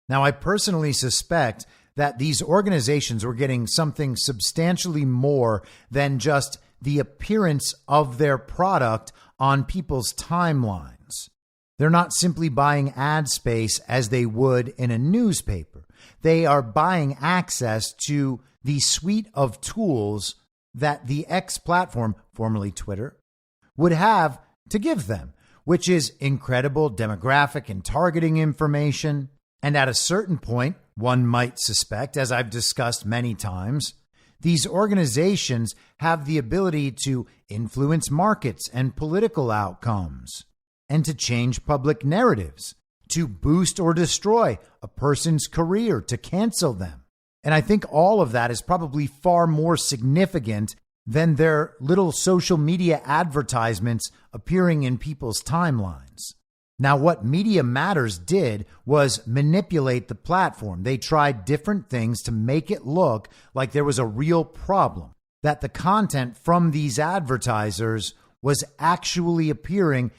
Now, I personally suspect that these organizations were getting something substantially more than just the appearance of their product on people's timelines. They're not simply buying ad space as they would in a newspaper. They are buying access to the suite of tools that the X platform, formerly Twitter, would have to give them, which is incredible demographic and targeting information. And at a certain point, one might suspect, as I've discussed many times, these organizations have the ability to influence markets and political outcomes, and to change public narratives, to boost or destroy a person's career, to cancel them. And I think all of that is probably far more significant than their little social media advertisements appearing in people's timelines. Now, what Media Matters did was manipulate the platform. They tried different things to make it look like there was a real problem, that the content from these advertisers was actually appearing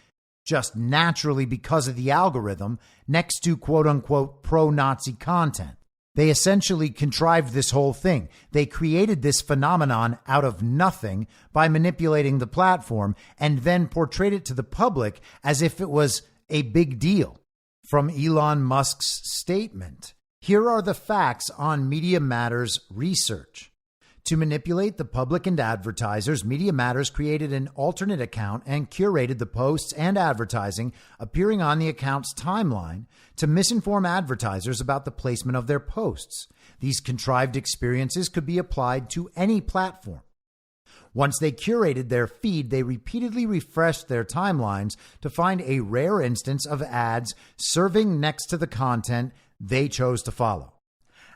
just naturally because of the algorithm next to quote unquote pro-Nazi content. They essentially contrived this whole thing. They created this phenomenon out of nothing by manipulating the platform and then portrayed it to the public as if it was a big deal. From Elon Musk's statement, here are the facts on Media Matters research. To manipulate the public and advertisers, Media Matters created an alternate account and curated the posts and advertising appearing on the account's timeline to misinform advertisers about the placement of their posts. These contrived experiences could be applied to any platform. Once they curated their feed, they repeatedly refreshed their timelines to find a rare instance of ads serving next to the content they chose to follow.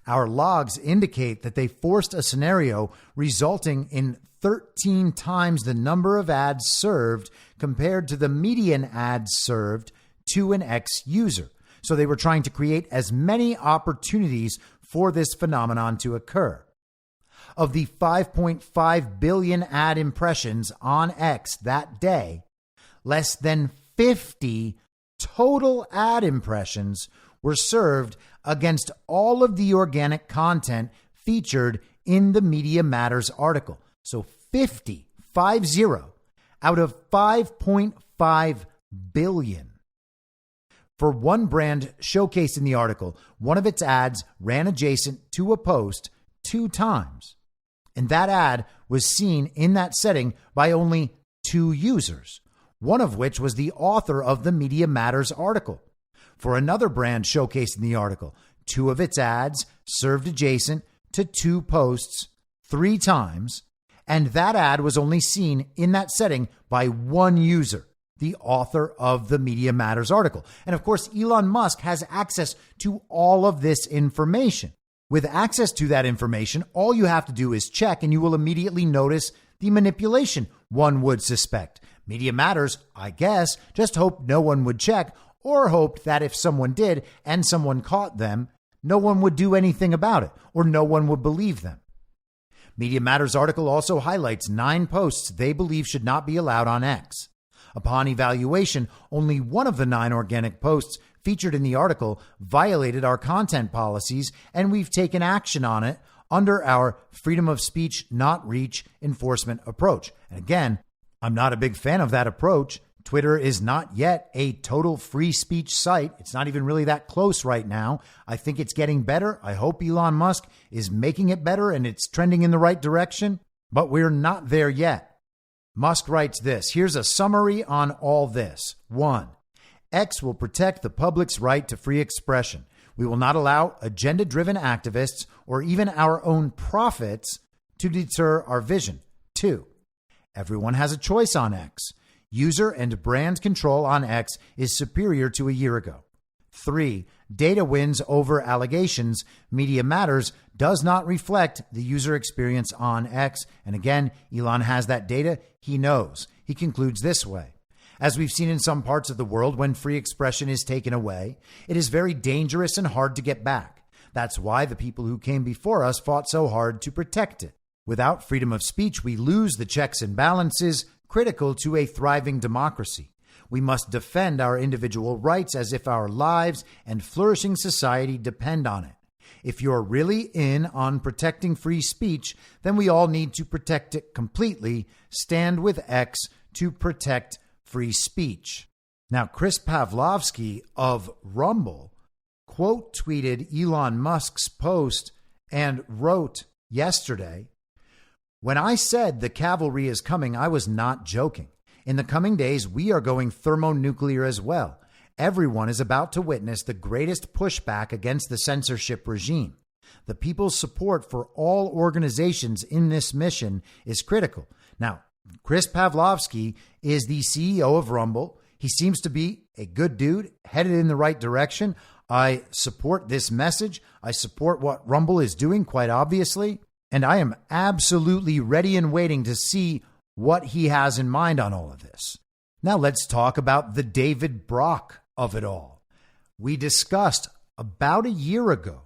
Our logs indicate that they forced a scenario resulting in 13 times the number of ads served compared to the median ads served to an X user. So they were trying to create as many opportunities for this phenomenon to occur. Of the 5.5 billion ad impressions on X that day, less than 50 total ad impressions were served against all of the organic content featured in the Media Matters article. So 50 out of 5.5 billion. For one brand showcased in the article, one of its ads ran adjacent to a post 2 times. And that ad was seen in that setting by only 2 users, one of which was the author of the Media Matters article. For another brand showcased in the article, 2 of its ads served adjacent to 2 posts 3 times, and that ad was only seen in that setting by 1 user, the author of the Media Matters article. And of course, Elon Musk has access to all of this information. With access to that information, all you have to do is check and you will immediately notice the manipulation one would suspect. Media Matters, I guess, just hoped no one would check, or hoped that if someone did and someone caught them, no one would do anything about it, or no one would believe them. Media Matters article also highlights 9 posts they believe should not be allowed on X. Upon evaluation, only one of the 9 organic posts featured in the article violated our content policies, and we've taken action on it under our freedom of speech, not reach enforcement approach. And again, I'm not a big fan of that approach. Twitter is not yet a total free speech site. It's not even really that close right now. I think it's getting better. I hope Elon Musk is making it better and it's trending in the right direction, but we're not there yet. Musk writes this. Here's a summary on all this. 1. X will protect the public's right to free expression. We will not allow agenda-driven activists or even our own profits to deter our vision. 2. Everyone has a choice on X. User and brand control on X is superior to a year ago. 3. Data wins over allegations. Media Matters does not reflect the user experience on X. And again, Elon has that data. He knows. He concludes this way. As we've seen in some parts of the world, when free expression is taken away, it is very dangerous and hard to get back. That's why the people who came before us fought so hard to protect it. Without freedom of speech, we lose the checks and balances critical to a thriving democracy. We must defend our individual rights as if our lives and flourishing society depend on it. If you're really in on protecting free speech, then we all need to protect it completely. Stand with X to protect free speech. Now, Chris Pavlovsky of Rumble quote tweeted Elon Musk's post and wrote yesterday, "When I said the cavalry is coming, I was not joking. In the coming days, we are going thermonuclear as well. Everyone is about to witness the greatest pushback against the censorship regime. The people's support for all organizations in this mission is critical." Now, Chris Pavlovsky is the CEO of Rumble. He seems to be a good dude, headed in the right direction. I support this message. I support what Rumble is doing, quite obviously. And I am absolutely ready and waiting to see what he has in mind on all of this. Now let's talk about the David Brock of it all. We discussed about a year ago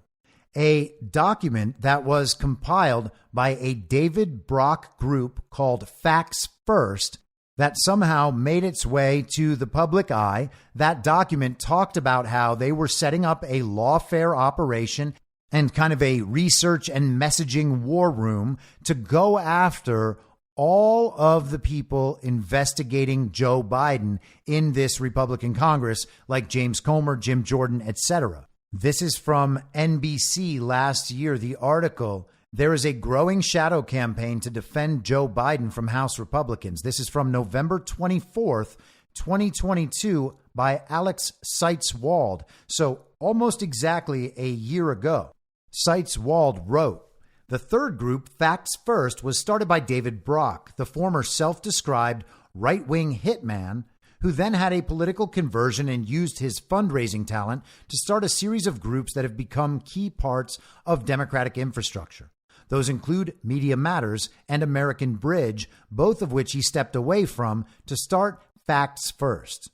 a document that was compiled by a David Brock group called Facts First that somehow made its way to the public eye. That document talked about how they were setting up a lawfare operation and kind of a research and messaging war room to go after all of the people investigating Joe Biden in this Republican Congress, like James Comer, Jim Jordan, etc. This is from NBC last year. The article, "There is a growing shadow campaign to defend Joe Biden from House Republicans." This is from November 24th, 2022 by Alex Seitz-Wald. So almost exactly a year ago. Seitz-Wald wrote, "The third group, Facts First, was started by David Brock, the former self-described right-wing hitman, who then had a political conversion and used his fundraising talent to start a series of groups that have become key parts of Democratic infrastructure. Those include Media Matters and American Bridge, both of which he stepped away from to start Facts First."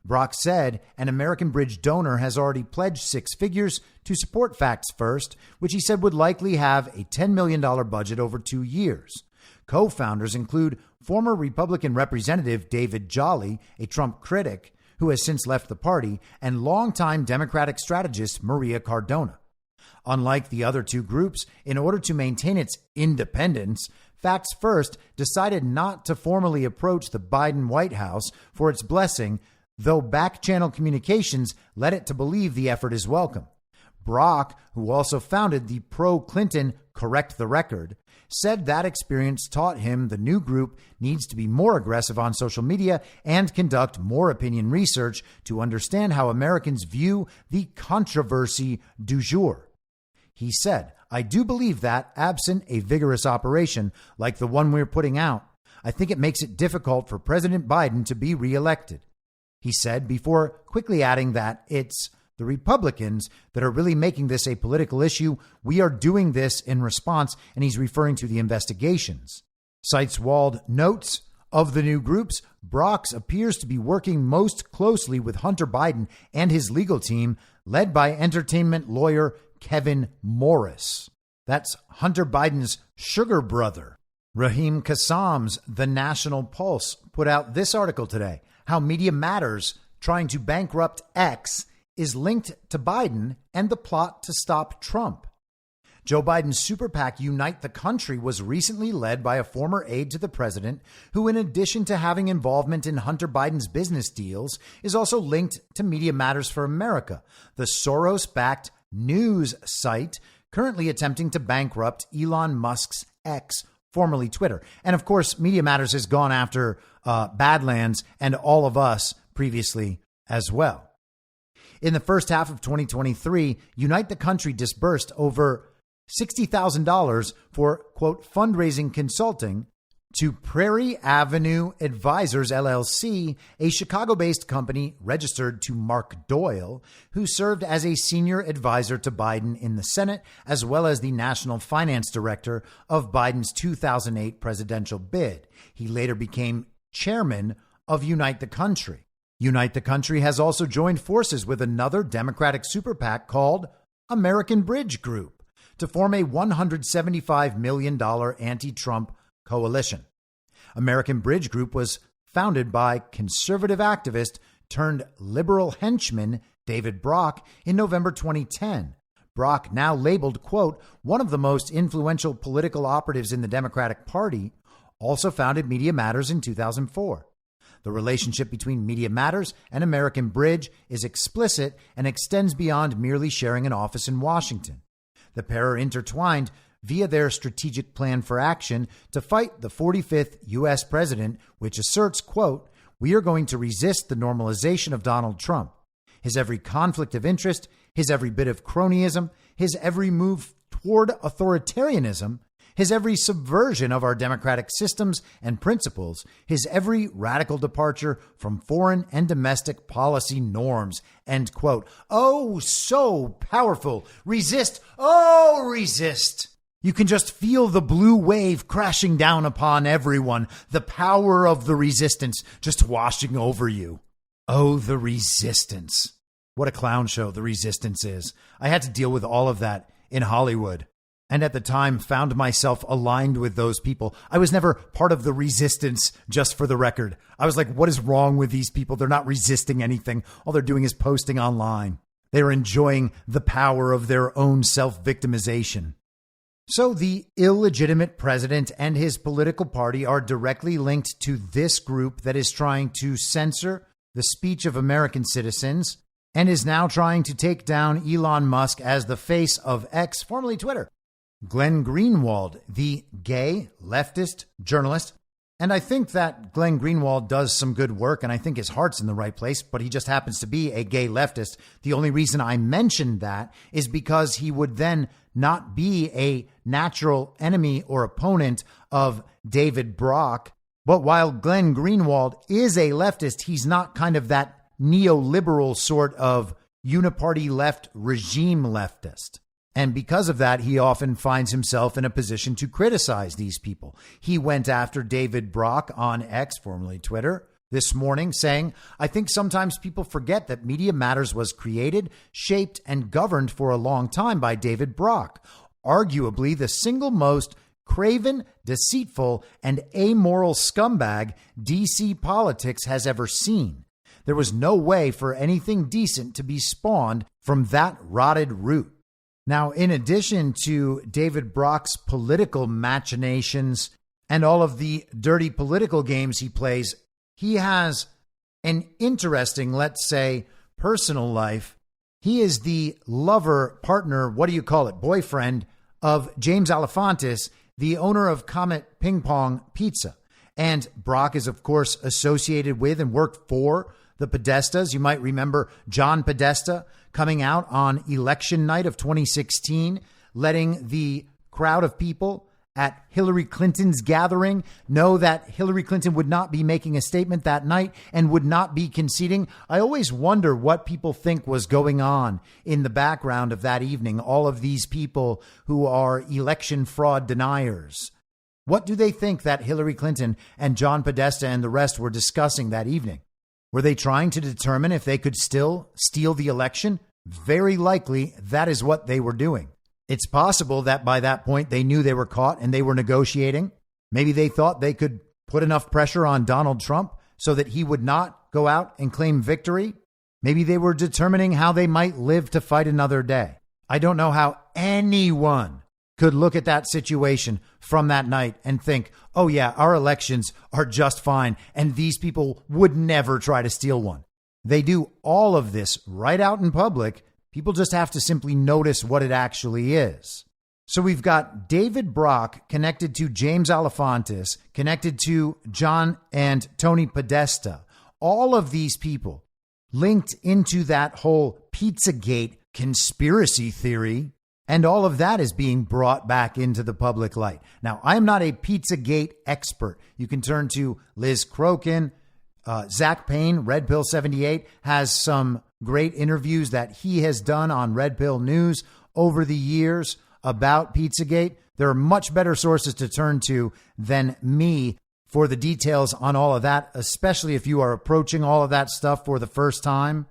Brock said an American Bridge donor has already pledged 6 figures to support Facts First, which he said would likely have a $10 million budget over 2 years. Co-founders include former Republican Representative David Jolly, a Trump critic who has since left the party, and longtime Democratic strategist Maria Cardona. Unlike the other two groups, in order to maintain its independence, Facts First decided not to formally approach the Biden White House for its blessing, though back-channel communications led it to believe the effort is welcome. Brock, who also founded the pro-Clinton Correct the Record, said that experience taught him the new group needs to be more aggressive on social media and conduct more opinion research to understand how Americans view the controversy du jour. He said, "I do believe that, absent a vigorous operation like the one we're putting out, I think it makes it difficult for President Biden to be reelected." He said, before quickly adding that it's the Republicans that are really making this a political issue. We are doing this in response, and he's referring to the investigations. Seitz-Wald notes, of the new groups, Brock's appears to be working most closely with Hunter Biden and his legal team, led by entertainment lawyer Kevin Morris. That's Hunter Biden's sugar brother. Raheem Kassam's The National Pulse put out this article today, how Media Matters trying to bankrupt X is linked to Biden and the plot to stop Trump. Joe Biden's super PAC Unite the Country was recently led by a former aide to the president who, in addition to having involvement in Hunter Biden's business deals, is also linked to Media Matters for America, the Soros-backed news site currently attempting to bankrupt Elon Musk's X, formerly Twitter. And of course, Media Matters has gone after Badlands and all of us previously as well. In the first half of 2023, Unite the Country disbursed over $60,000 for, quote, fundraising consulting to Prairie Avenue Advisors, LLC, a Chicago-based company registered to Mark Doyle, who served as a senior advisor to Biden in the Senate, as well as the national finance director of Biden's 2008 presidential bid. He later became chairman of Unite the Country. Unite the Country has also joined forces with another Democratic super PAC called American Bridge Group to form a $175 million anti-Trump coalition. American Bridge Group was founded by conservative activist turned liberal henchman David Brock in November 2010. Brock, now labeled, quote, one of the most influential political operatives in the Democratic Party, also founded Media Matters in 2004. The relationship between Media Matters and American Bridge is explicit and extends beyond merely sharing an office in Washington. The pair are intertwined via their strategic plan for action to fight the 45th U.S. president, which asserts, quote, we are going to resist the normalization of Donald Trump. His every conflict of interest, his every bit of cronyism, his every move toward authoritarianism, his every subversion of our democratic systems and principles, his every radical departure from foreign and domestic policy norms, end quote. Oh, so powerful. Resist. Oh, resist. You can just feel the blue wave crashing down upon everyone, the power of the resistance just washing over you. Oh, the resistance. What a clown show the resistance is. I had to deal with all of that in Hollywood. And at the time found myself aligned with those people. I was never part of the resistance, just for the record. I was like, what is wrong with these people? They're not resisting anything. All they're doing is posting online. They're enjoying the power of their own self-victimization. So the illegitimate president and his political party are directly linked to this group that is trying to censor the speech of American citizens and is now trying to take down Elon Musk as the face of X, formerly Twitter. Glenn Greenwald, the gay leftist journalist, and I think that Glenn Greenwald does some good work, and I think his heart's in the right place, but he just happens to be a gay leftist. The only reason I mentioned that is because he would then not be a natural enemy or opponent of David Brock. But while Glenn Greenwald is a leftist, he's not kind of that neoliberal sort of uniparty left regime leftist. And because of that, he often finds himself in a position to criticize these people. He went after David Brock on X, formerly Twitter, this morning, saying, I think sometimes people forget that Media Matters was created, shaped, and governed for a long time by David Brock, arguably the single most craven, deceitful, and amoral scumbag DC politics has ever seen. There was no way for anything decent to be spawned from that rotted root. Now, in addition to David Brock's political machinations and all of the dirty political games he plays, he has an interesting, let's say, personal life. He is the lover, partner, boyfriend of James Alefantis, the owner of Comet Ping Pong Pizza. And Brock is, of course, associated with and worked for the Podestas. You might remember John Podesta coming out on election night of 2016, letting the crowd of people at Hillary Clinton's gathering know that Hillary Clinton would not be making a statement that night and would not be conceding. I always wonder what people think was going on in the background of that evening. All of these people who are election fraud deniers. What do they think that Hillary Clinton and John Podesta and the rest were discussing that evening? Were they trying to determine if they could still steal the election? Very likely that is what they were doing. It's possible that by that point they knew they were caught and they were negotiating. Maybe they thought they could put enough pressure on Donald Trump so that he would not go out and claim victory. Maybe they were determining how they might live to fight another day. I don't know how anyone could look at that situation from that night and think, oh yeah, our elections are just fine and these people would never try to steal one. They do all of this right out in public. People just have to simply notice what it actually is. So we've got David Brock connected to James Alefantis, connected to John and Tony Podesta. All of these people linked into that whole Pizzagate conspiracy theory. And all of that is being brought back into the public light. Now, I'm not a Pizzagate expert. You can turn to Liz Crokin. Zach Payne, Red Pill 78, has some great interviews that he has done on Red Pill News over the years about Pizzagate. There are much better sources to turn to than me for the details on all of that, especially if you are approaching all of that stuff for the first time.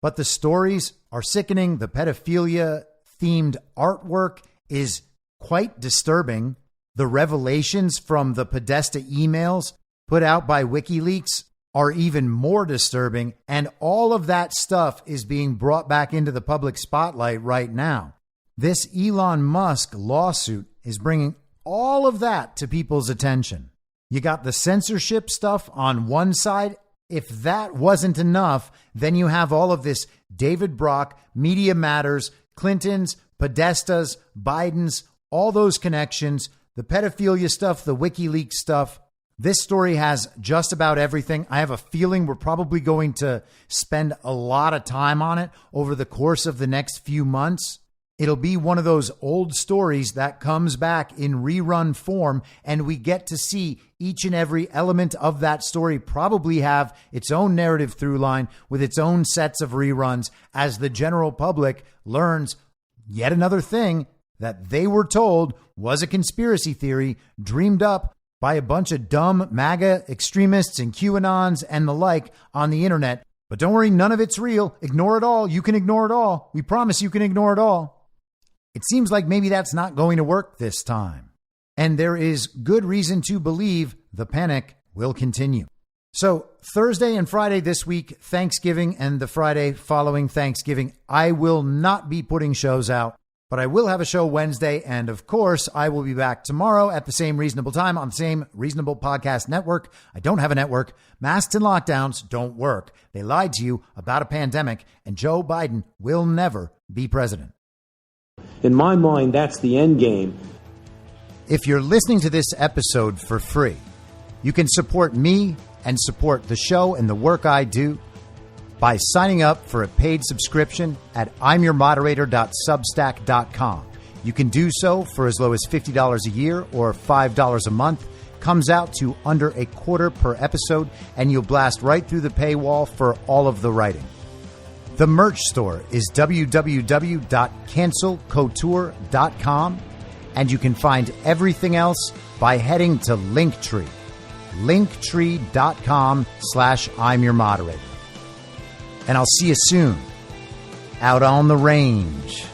But the stories are sickening. The pedophilia themed artwork is quite disturbing. The revelations from the Podesta emails put out by WikiLeaks are even more disturbing. And all of that stuff is being brought back into the public spotlight right now. This Elon Musk lawsuit is bringing all of that to people's attention. You got the censorship stuff on one side. If that wasn't enough, then you have all of this David Brock, Media Matters, Clintons, Podestas, Bidens, all those connections, the pedophilia stuff, the WikiLeaks stuff. This story has just about everything. I have a feeling we're probably going to spend a lot of time on it over the course of the next few months. It'll be one of those old stories that comes back in rerun form, and we get to see each and every element of that story probably have its own narrative through line with its own sets of reruns as the general public learns yet another thing that they were told was a conspiracy theory dreamed up by a bunch of dumb MAGA extremists and QAnons and the like on the internet. But don't worry, none of it's real. Ignore it all. You can ignore it all. We promise you can ignore it all. It seems like maybe that's not going to work this time. And there is good reason to believe the panic will continue. So Thursday and Friday this week, Thanksgiving, and the Friday following Thanksgiving, I will not be putting shows out, but I will have a show Wednesday. And of course, I will be back tomorrow at the same reasonable time on the same reasonable podcast network. I don't have a network. Masks and lockdowns don't work. They lied to you about a pandemic, and Joe Biden will never be president. In my mind, that's the end game. If you're listening to this episode for free, you can support me and support the show and the work I do by signing up for a paid subscription at imyourmoderator.substack.com. You can do so for as low as $50 a year or $5 a month. Comes out to under a quarter per episode, and you'll blast right through the paywall for all of the writing. The merch store is www.cancelcouture.com, and you can find everything else by heading to Linktree. Linktree.com/I'm your moderator. And I'll see you soon out on the range.